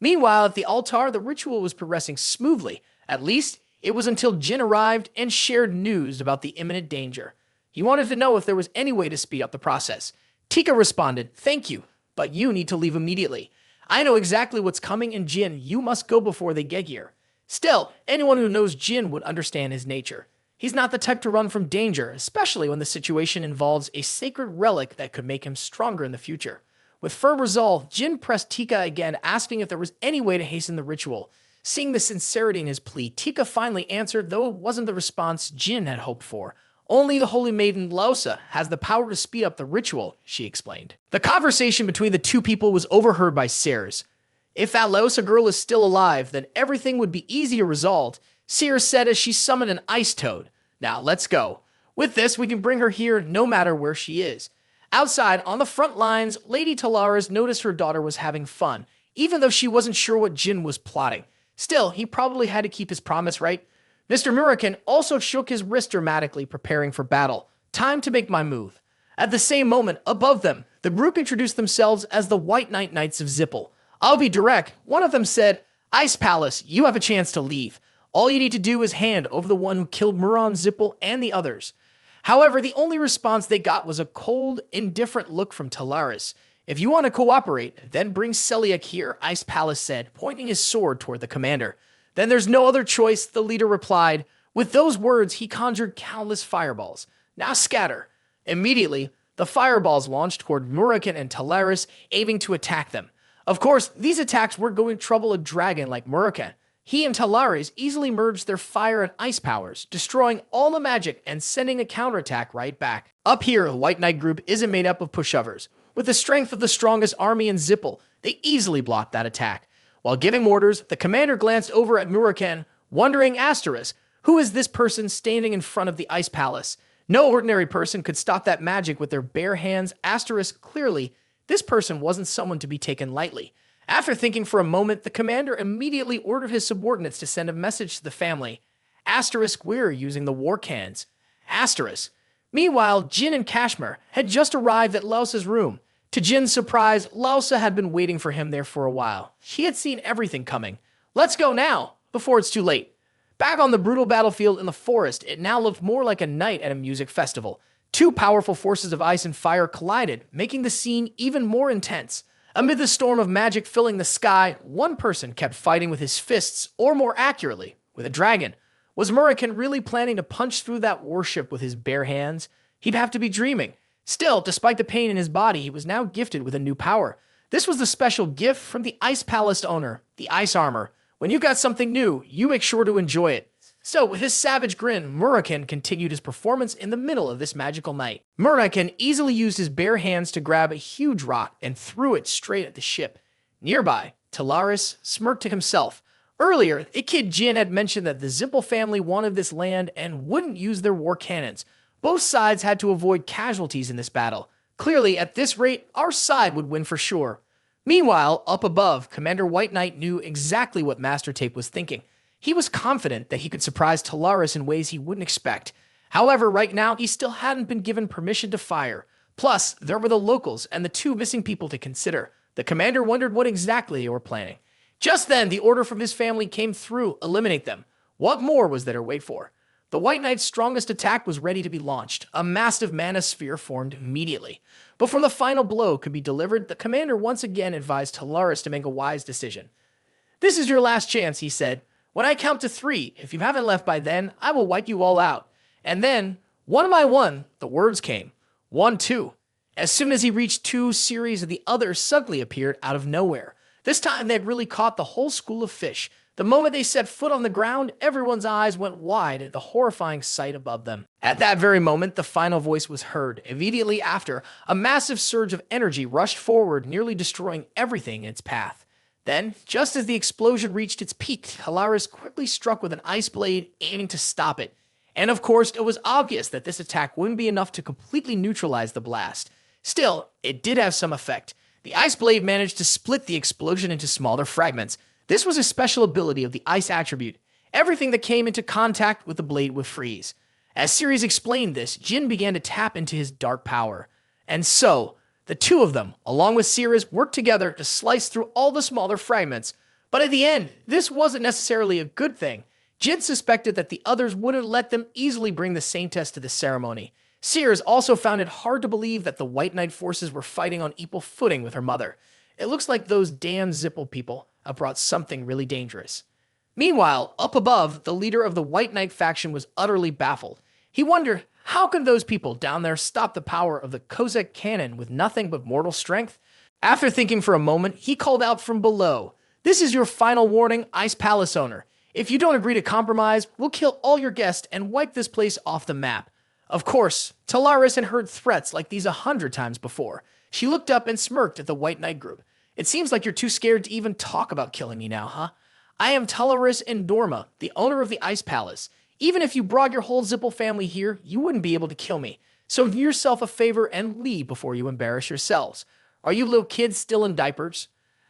Meanwhile, at the altar, the ritual was progressing smoothly. At least, it was until Jin arrived and shared news about the imminent danger. He wanted to know if there was any way to speed up the process. Tika responded, "Thank you, but you need to leave immediately. I know exactly what's coming, and Jin, you must go before they get here." Still, anyone who knows Jin would understand his nature. He's not the type to run from danger, especially when the situation involves a sacred relic that could make him stronger in the future. With firm resolve, Jin pressed Tika again, asking if there was any way to hasten the ritual. Seeing the sincerity in his plea, Tika finally answered, though it wasn't the response Jin had hoped for. Only the holy maiden Laosa has the power to speed up the ritual, she explained. The conversation between the two people was overheard by Sears. If that Laosa girl is still alive, then everything would be easy to resolve, Sears said as she summoned an ice toad. Now, let's go. With this, we can bring her here no matter where she is. Outside, on the front lines, Lady Talaris noticed her daughter was having fun, even though she wasn't sure what Jin was plotting. Still, he probably had to keep his promise, right? Mr. Murakami also shook his wrist dramatically, preparing for battle. Time to make my move. At the same moment, above them, the group introduced themselves as the White Knight Knights of Zipple. I'll be direct. One of them said, "Ice Palace, you have a chance to leave. All you need to do is hand over the one who killed Muran, Zipple, and the others." However, the only response they got was a cold, indifferent look from Talaris. If you want to cooperate, then bring Celiac here, Ice Palace said, pointing his sword toward the commander. Then there's no other choice, the leader replied. With those words, he conjured countless fireballs. Now scatter. Immediately, the fireballs launched toward Murakhan and Talaris, aiming to attack them. Of course, these attacks weren't going to trouble a dragon like Murakhan. He and Talaris easily merged their fire and ice powers, destroying all the magic and sending a counterattack right back. Up here, the White Knight group isn't made up of pushovers. With the strength of the strongest army in Zipple, they easily blocked that attack. While giving orders, the commander glanced over at Murakhan, wondering Asteris, who is this person standing in front of the Ice Palace? No ordinary person could stop that magic with their bare hands. Asteris, clearly, this person wasn't someone to be taken lightly. After thinking for a moment, the commander immediately ordered his subordinates to send a message to the family. Asterisk, we're using the war cans. Asterisk. Meanwhile, Jin and Kashmir had just arrived at Lausa's room. To Jin's surprise, Lausa had been waiting for him there for a while. She had seen everything coming. Let's go now, before it's too late. Back on the brutal battlefield in the forest, it now looked more like a night at a music festival. Two powerful forces of ice and fire collided, making the scene even more intense. Amid the storm of magic filling the sky, one person kept fighting with his fists, or more accurately, with a dragon. Was Murakhan really planning to punch through that warship with his bare hands? He'd have to be dreaming. Still, despite the pain in his body, he was now gifted with a new power. This was the special gift from the Ice Palace owner, the Ice Armor. When you've got something new, you make sure to enjoy it. So, with his savage grin, Murakhan continued his performance in the middle of this magical night. Murakhan easily used his bare hands to grab a huge rock and threw it straight at the ship. Nearby, Talaris smirked to himself. Earlier, a kid Jin had mentioned that the Zipple family wanted this land and wouldn't use their war cannons. Both sides had to avoid casualties in this battle. Clearly, at this rate, our side would win for sure. Meanwhile, up above, Commander White Knight knew exactly what Master Tape was thinking. He was confident that he could surprise Talaris in ways he wouldn't expect. However, right now, he still hadn't been given permission to fire. Plus, there were the locals and the two missing people to consider. The commander wondered what exactly they were planning. Just then, the order from his family came through, eliminate them. What more was there to wait for? The White Knight's strongest attack was ready to be launched. A massive mana sphere formed immediately. Before the final blow could be delivered, the commander once again advised Talaris to make a wise decision. This is your last chance, he said. When I count to 3, if you haven't left by then, I will wipe you all out. And then, one by one, the words came. 1, 2. As soon as he reached 2, series of the others suddenly appeared out of nowhere. This time they had really caught the whole school of fish. The moment they set foot on the ground, everyone's eyes went wide at the horrifying sight above them. At that very moment, the final voice was heard. Immediately after, a massive surge of energy rushed forward, nearly destroying everything in its path. Then, just as the explosion reached its peak, Talaris quickly struck with an ice blade, aiming to stop it. And of course, it was obvious that this attack wouldn't be enough to completely neutralize the blast. Still, it did have some effect. The ice blade managed to split the explosion into smaller fragments. This was a special ability of the ice attribute. Everything that came into contact with the blade would freeze. As Ceres explained this, Jin began to tap into his dark power. And so, the two of them, along with Ceres, worked together to slice through all the smaller fragments. But at the end, this wasn't necessarily a good thing. Jin suspected that the others wouldn't let them easily bring the Saintess to the ceremony. Ceres also found it hard to believe that the White Knight forces were fighting on equal footing with her mother. It looks like those damn Zipple people have brought something really dangerous. Meanwhile, up above, the leader of the White Knight faction was utterly baffled. He wondered, how can those people down there stop the power of the Kozak cannon with nothing but mortal strength? After thinking for a moment, he called out from below, "This is your final warning, Ice Palace owner. If you don't agree to compromise, we'll kill all your guests and wipe this place off the map." Of course, Talaris had heard threats like these 100 times before. She looked up and smirked at the White Knight group. "It seems like you're too scared to even talk about killing me now, huh? I am Talaris Endorma, the owner of the Ice Palace. Even if you brought your whole Zipple family here, you wouldn't be able to kill me. So do yourself a favor and leave before you embarrass yourselves. Are you little kids still in diapers?"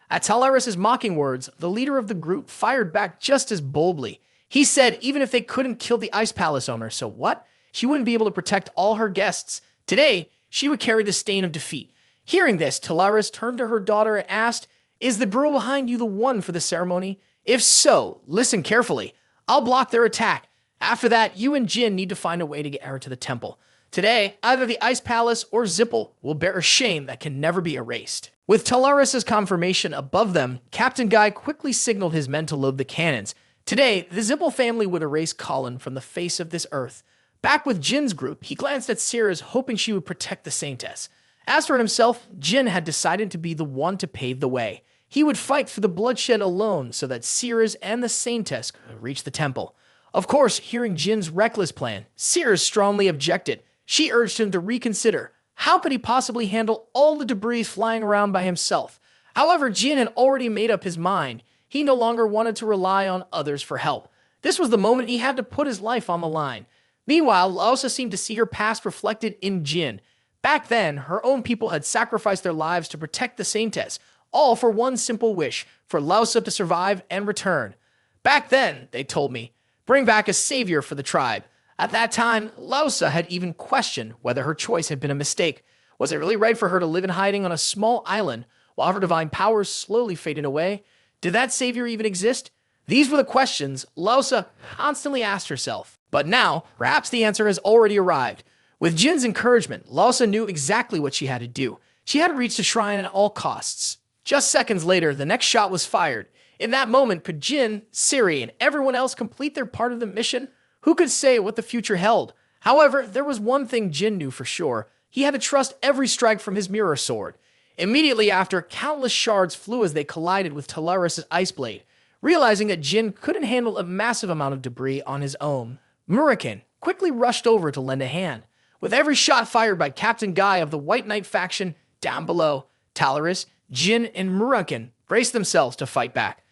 At Talaris' mocking words, the leader of the group fired back just as boldly. He said even if they couldn't kill the Ice Palace owner, so what? She wouldn't be able to protect all her guests. Today, she would carry the stain of defeat. Hearing this, Talaris turned to her daughter and asked, "Is the girl behind you the one for the ceremony? If so, listen carefully. I'll block their attack. After that, you and Jin need to find a way to get her to the temple." Today, either the Ice Palace or Zipple will bear a shame that can never be erased. With Talaris's confirmation above them, Captain Guy quickly signaled his men to load the cannons. Today, the Zipple family would erase Colin from the face of this earth. Back with Jin's group, he glanced at Sears, hoping she would protect the Saintess. As for himself, Jin had decided to be the one to pave the way. He would fight for the bloodshed alone so that Sears and the Saintess could reach the temple. Of course, hearing Jin's reckless plan, Sears strongly objected. She urged him to reconsider. How could he possibly handle all the debris flying around by himself? However, Jin had already made up his mind. He no longer wanted to rely on others for help. This was the moment he had to put his life on the line. Meanwhile, Laosa seemed to see her past reflected in Jin. Back then, her own people had sacrificed their lives to protect the Saintess, all for one simple wish, for Laosa to survive and return. Back then, they told me, bring back a savior for the tribe. At that time, Laosa had even questioned whether her choice had been a mistake. Was it really right for her to live in hiding on a small island while her divine powers slowly faded away? Did that savior even exist? These were the questions Laosa constantly asked herself. But now, perhaps the answer has already arrived. With Jin's encouragement, Laosa knew exactly what she had to do. She had to reach the shrine at all costs. Just seconds later, the next shot was fired. In that moment, could Jin, Siri, and everyone else complete their part of the mission? Who could say what the future held? However, there was one thing Jin knew for sure. He had to trust every strike from his mirror sword. Immediately after, countless shards flew as they collided with Talaris's ice blade. Realizing that Jin couldn't handle a massive amount of debris on his own, Muraken quickly rushed over to lend a hand. With every shot fired by Captain Guy of the White Knight faction down below, Talaris, Jin, and Muraken braced themselves to fight back.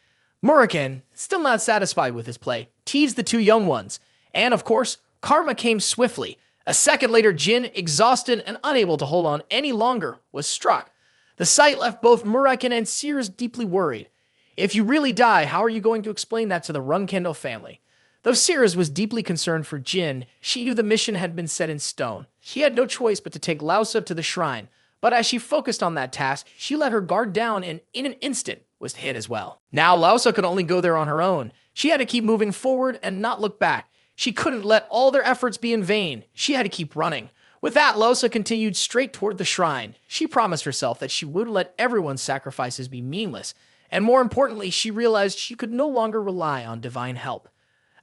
Muraken, still not satisfied with his play, teased the two young ones. And of course, karma came swiftly. A second later, Jin, exhausted and unable to hold on any longer, was struck. The sight left both Muraken and Sears deeply worried. If you really die, how are you going to explain that to the Runcandel family? Though Sears was deeply concerned for Jin, she knew the mission had been set in stone. She had no choice but to take Laosa to the shrine. But as she focused on that task, she let her guard down and in an instant was hit as well. Now Laosa could only go there on her own. She had to keep moving forward and not look back. She couldn't let all their efforts be in vain. She had to keep running. With that, Laosa continued straight toward the shrine. She promised herself that she would let everyone's sacrifices be meaningless. And more importantly, she realized she could no longer rely on divine help.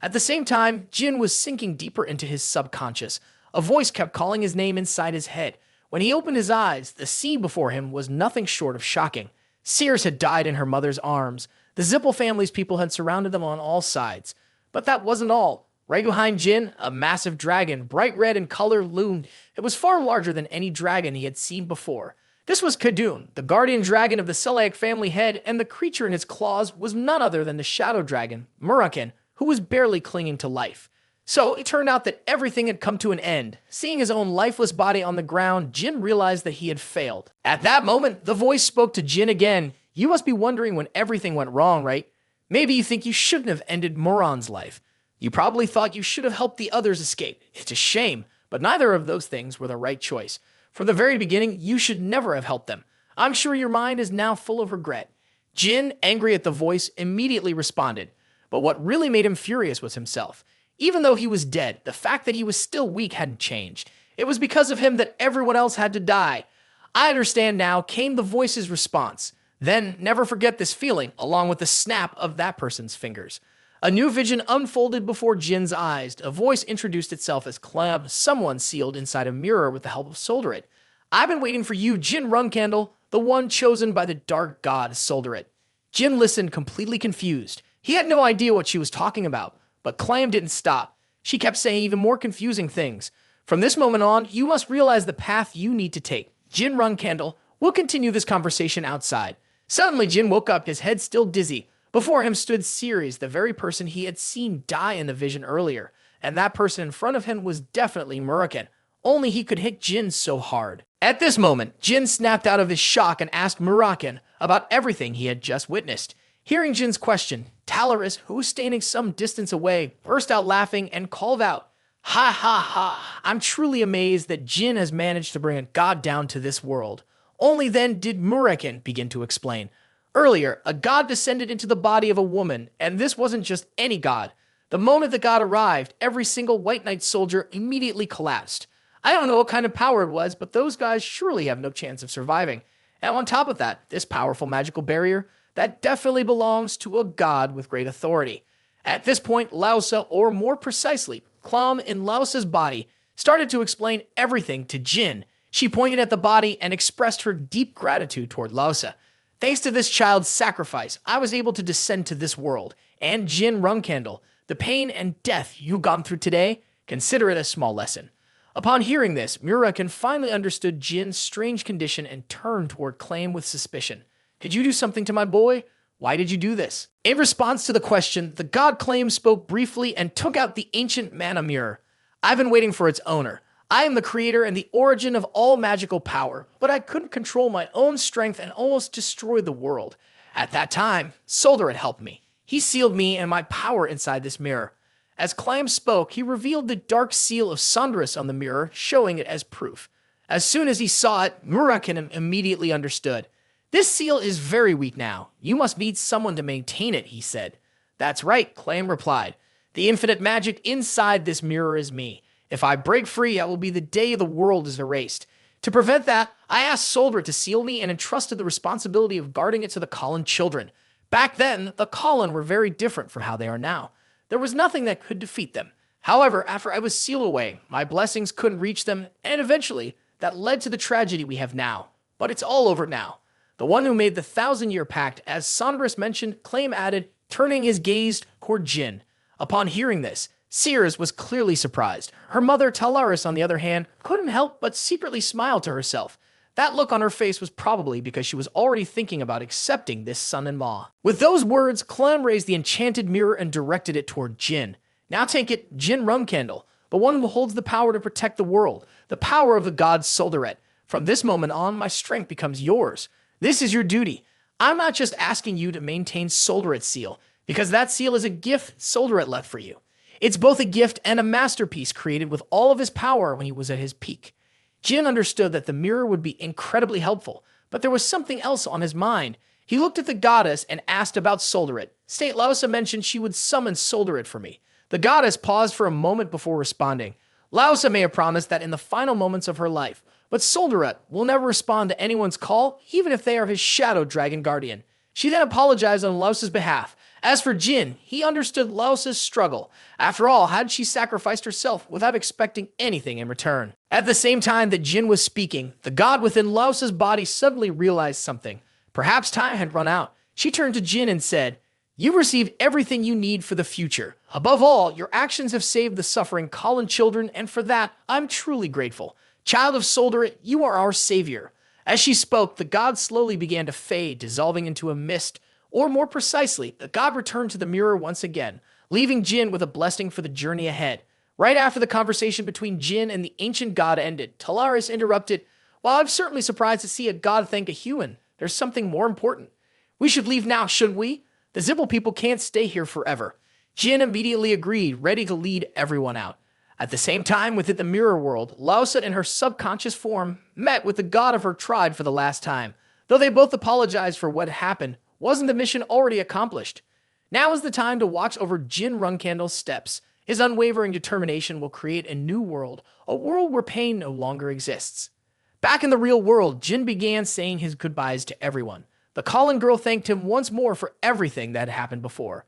At the same time, Jin was sinking deeper into his subconscious. A voice kept calling his name inside his head. When he opened his eyes, the scene before him was nothing short of shocking. Sears had died in her mother's arms. The Zipple family's people had surrounded them on all sides. But that wasn't all. Right behind Jin, a massive dragon, bright red in color, loomed. It was far larger than any dragon he had seen before. This was Kadun, the guardian dragon of the Selaic family head, and the creature in its claws was none other than the shadow dragon, Muraken, who was barely clinging to life. So it turned out that everything had come to an end. Seeing his own lifeless body on the ground, Jin realized that he had failed. At that moment, the voice spoke to Jin again. You must be wondering when everything went wrong, right? Maybe you think you shouldn't have ended Moran's life. You probably thought you should have helped the others escape. It's a shame, but neither of those things were the right choice. From the very beginning, you should never have helped them. I'm sure your mind is now full of regret. Jin, angry at the voice, immediately responded. But what really made him furious was himself. Even though he was dead, the fact that he was still weak hadn't changed. It was because of him that everyone else had to die. I understand now, came the voice's response. Then, never forget this feeling, along with the snap of that person's fingers. A new vision unfolded before Jin's eyes. A voice introduced itself as Clem, someone sealed inside a mirror with the help of Solderit. I've been waiting for you, Jin Runcandel, the one chosen by the dark god Solderit. Jin listened completely confused. He had no idea what she was talking about, but Clem didn't stop. She kept saying even more confusing things. From this moment on, you must realize the path you need to take. Jin Runcandel, we'll continue this conversation outside. Suddenly, Jin woke up, his head still dizzy. Before him stood Ceres, the very person he had seen die in the vision earlier, and that person in front of him was definitely Muraken. Only he could hit Jin so hard. At this moment, Jin snapped out of his shock and asked Muraken about everything he had just witnessed. Hearing Jin's question, Talaris, who was standing some distance away, burst out laughing and called out, "Ha ha ha, I'm truly amazed that Jin has managed to bring a god down to this world." Only then did Muraken begin to explain. Earlier, a god descended into the body of a woman, and this wasn't just any god. The moment the god arrived, every single White Knight soldier immediately collapsed. I don't know what kind of power it was, but those guys surely have no chance of surviving. And on top of that, this powerful magical barrier, that definitely belongs to a god with great authority. At this point, Lausa, or more precisely, Klom in Lausa's body, started to explain everything to Jin. She pointed at the body and expressed her deep gratitude toward Lausa. Thanks to this child's sacrifice, I was able to descend to this world. And Jin Runcandel, the pain and death you've gone through today, consider it a small lesson. Upon hearing this, Murakan finally understood Jin's strange condition and turned toward Claim with suspicion. Did you do something to my boy? Why did you do this? In response to the question, the god Claim spoke briefly and took out the ancient mana mirror. I've been waiting for its owner. I am the creator and the origin of all magical power, but I couldn't control my own strength and almost destroyed the world. At that time, Solder had helped me. He sealed me and my power inside this mirror. As Claim spoke, he revealed the dark seal of Sondrus on the mirror, showing it as proof. As soon as he saw it, Murakan immediately understood. This seal is very weak now. You must need someone to maintain it, he said. That's right, Claim replied. The infinite magic inside this mirror is me. If I break free, that will be the day the world is erased. To prevent that, I asked Solder to seal me and entrusted the responsibility of guarding it to the Colin children. Back then, the Colin were very different from how they are now. There was nothing that could defeat them. However, after I was sealed away, my blessings couldn't reach them, and eventually, that led to the tragedy we have now. But it's all over now. The one who made the 1,000-year pact, as Sondrus mentioned, Claim added, turning his gaze toward Jin. Upon hearing this, Sears was clearly surprised. Her mother, Talaris, on the other hand, couldn't help but secretly smile to herself. That look on her face was probably because she was already thinking about accepting this son-in-law. With those words, Clem raised the enchanted mirror and directed it toward Jin. Now take it, Jin Runcandel, the one who holds the power to protect the world, the power of the god Soldaret. From this moment on, my strength becomes yours. This is your duty. I'm not just asking you to maintain Soldaret's seal, because that seal is a gift Soldaret left for you. It's both a gift and a masterpiece created with all of his power when he was at his peak. Jin understood that the mirror would be incredibly helpful, but there was something else on his mind. He looked at the goddess and asked about Soldaret. State Lausa mentioned she would summon Soldaret for me. The goddess paused for a moment before responding. Lausa may have promised that in the final moments of her life, but Soldaret will never respond to anyone's call, even if they are his shadow dragon guardian. She then apologized on Lausa's behalf. As for Jin, he understood Lausa's struggle. After all, had she sacrificed herself without expecting anything in return? At the same time that Jin was speaking, the god within Lausa's body suddenly realized something. Perhaps time had run out. She turned to Jin and said, "You received everything you need for the future. Above all, your actions have saved the suffering Colin children, and for that, I'm truly grateful. Child of Soldaret, you are our savior." As she spoke, the god slowly began to fade, dissolving into a mist. Or more precisely, the god returned to the mirror once again, leaving Jin with a blessing for the journey ahead. Right after the conversation between Jin and the ancient god ended, Talaris interrupted, "While I'm certainly surprised to see a god thank a human, there's something more important. We should leave now, shouldn't we? The Zipple people can't stay here forever." Jin immediately agreed, ready to lead everyone out. At the same time, within the mirror world, Lausa in her subconscious form met with the god of her tribe for the last time. Though they both apologized for what happened, wasn't the mission already accomplished? Now is the time to watch over Jin Runcandel's steps. His unwavering determination will create a new world, a world where pain no longer exists. Back in the real world, Jin began saying his goodbyes to everyone. The Colin girl thanked him once more for everything that had happened before.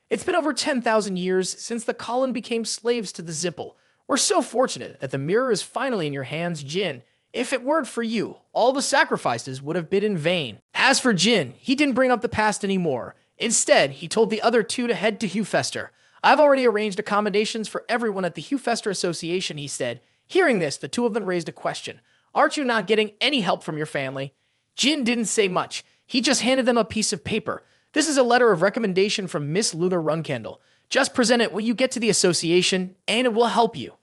It's been over 10,000 years since the Colin became slaves to the Zipple. We're so fortunate that the mirror is finally in your hands, Jin. If it weren't for you, all the sacrifices would have been in vain. As for Jin, he didn't bring up the past anymore. Instead, he told the other two to head to Hewfester. "I've already arranged accommodations for everyone at the Hewfester Association," he said. Hearing this, the two of them raised a question. "Aren't you not getting any help from your family?" Jin didn't say much. He just handed them a piece of paper. "This is a letter of recommendation from Miss Lunar Runcandel. Just present it when you get to the association, and it will help you."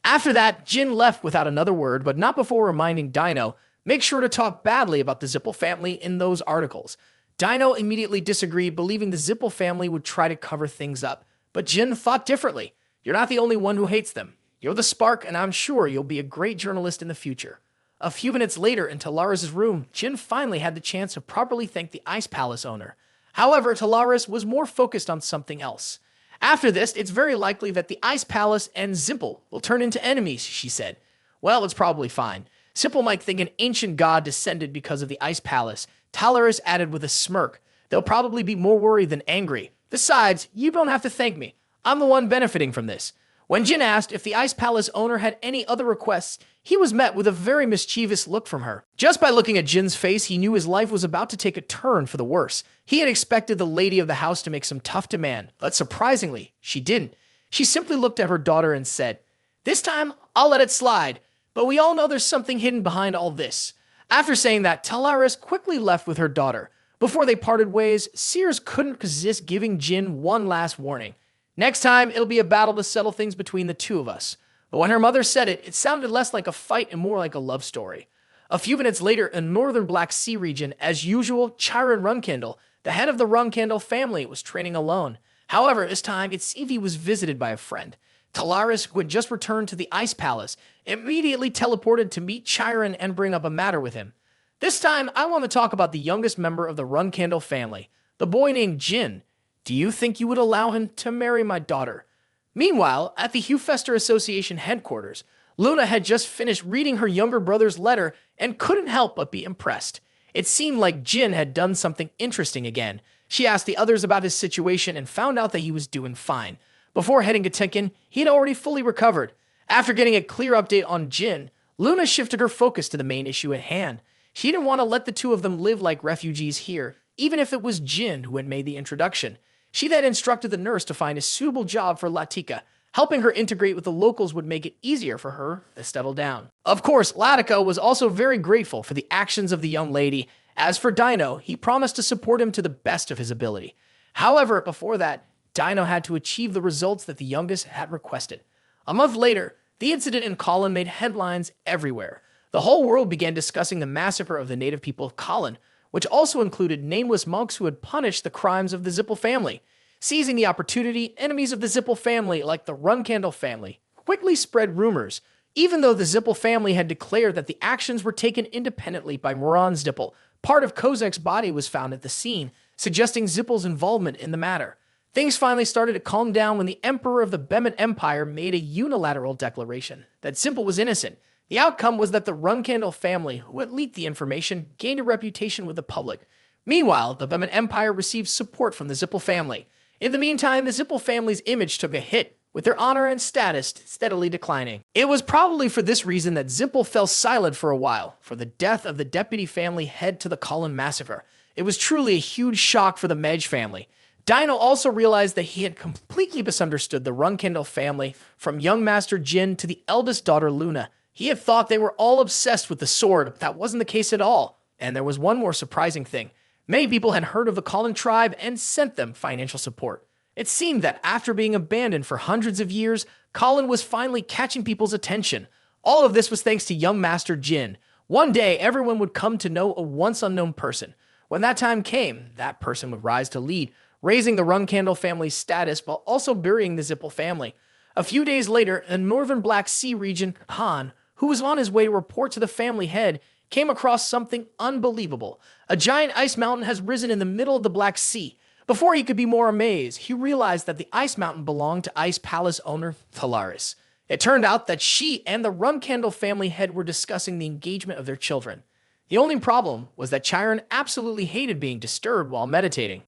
After that, Jin left without another word, but not before reminding Dino, make sure to talk badly about the Zipple family in those articles. Dino immediately disagreed, believing the Zipple family would try to cover things up. But Jin thought differently. "You're not the only one who hates them. You're the spark, and I'm sure you'll be a great journalist in the future." A few minutes later, in Talaris' room, Jin finally had the chance to properly thank the Ice Palace owner. However, Talaris was more focused on something else. "After this, it's very likely that the Ice Palace and Zipple will turn into enemies," she said. Well, it's probably fine. Zipple might think an ancient god descended because of the ice palace. Talaris added with a smirk. They'll probably be more worried than angry. Besides, you don't have to thank me. I'm the one benefiting from this. When Jin asked if the ice palace owner had any other requests, he was met with a very mischievous look from her. Just by looking at Jin's face, he knew his life was about to take a turn for the worse. He had expected the lady of the house to make some tough demand, but surprisingly, she didn't. She simply looked at her daughter and said, "This time, I'll let it slide, but we all know there's something hidden behind all this." After saying that, Talaris quickly left with her daughter. Before they parted ways, Sears couldn't resist giving Jin one last warning. "Next time, it'll be a battle to settle things between the two of us." But when her mother said it, it sounded less like a fight and more like a love story. A few minutes later, in northern Black Sea region, as usual, Jin Runcandel, the head of the Runcandel family, was training alone. However, this time, it seemed he was visited by a friend. Talaris, who had just returned to the Ice Palace, immediately teleported to meet Chiron and bring up a matter with him. "This time, I want to talk about the youngest member of the Runcandel family, the boy named Jin. Do you think you would allow him to marry my daughter?" Meanwhile, at the Hufester Association headquarters, Luna had just finished reading her younger brother's letter and couldn't help but be impressed. It seemed like Jin had done something interesting again. She asked the others about his situation and found out that he was doing fine. Before heading to Tenkin, he had already fully recovered. After getting a clear update on Jin, Luna shifted her focus to the main issue at hand. She didn't want to let the two of them live like refugees here, even if it was Jin who had made the introduction. She then instructed the nurse to find a suitable job for Latika. Helping her integrate with the locals would make it easier for her to settle down. Of course, Latika was also very grateful for the actions of the young lady. As for Dino, he promised to support him to the best of his ability. However, before that, Dino had to achieve the results that the youngest had requested. A month later, the incident in Colin made headlines everywhere. The whole world began discussing the massacre of the native people of Colin, which also included nameless monks who had punished the crimes of the Zipple family. Seizing the opportunity, enemies of the Zipple family, like the Runcandel family, quickly spread rumors, even though the Zipple family had declared that the actions were taken independently by Moran Zipple. Part of Kozak's body was found at the scene, suggesting Zipple's involvement in the matter. Things finally started to calm down when the Emperor of the Bemet Empire made a unilateral declaration that Zipple was innocent. The outcome was that the Runcandel family, who had leaked the information, gained a reputation with the public. Meanwhile, the Bemet Empire received support from the Zipple family. In the meantime, the Zipple family's image took a hit, with their honor and status steadily declining. It was probably for this reason that Zipple fell silent for a while, for the death of the deputy family head to the Colin massacre. It was truly a huge shock for the mage family. Dino also realized that he had completely misunderstood the Runcandel family, from young Master Jin to the eldest daughter Luna. He had thought they were all obsessed with the sword, but that wasn't the case at all. And there was one more surprising thing. Many people had heard of the Colin tribe and sent them financial support. It seemed that after being abandoned for hundreds of years, Colin was finally catching people's attention. All of this was thanks to young Master Jin. One day, everyone would come to know a once unknown person. When that time came, that person would rise to lead, raising the Runcandel family's status while also burying the Zipple family. A few days later, in northern Black Sea region, Han, who was on his way to report to the family head, came across something unbelievable. A giant ice mountain has risen in the middle of the Black Sea. Before he could be more amazed, he realized that the ice mountain belonged to Ice Palace owner Talaris. It turned out that she and the Runcandel family head were discussing the engagement of their children. The only problem was that Chiron absolutely hated being disturbed while meditating.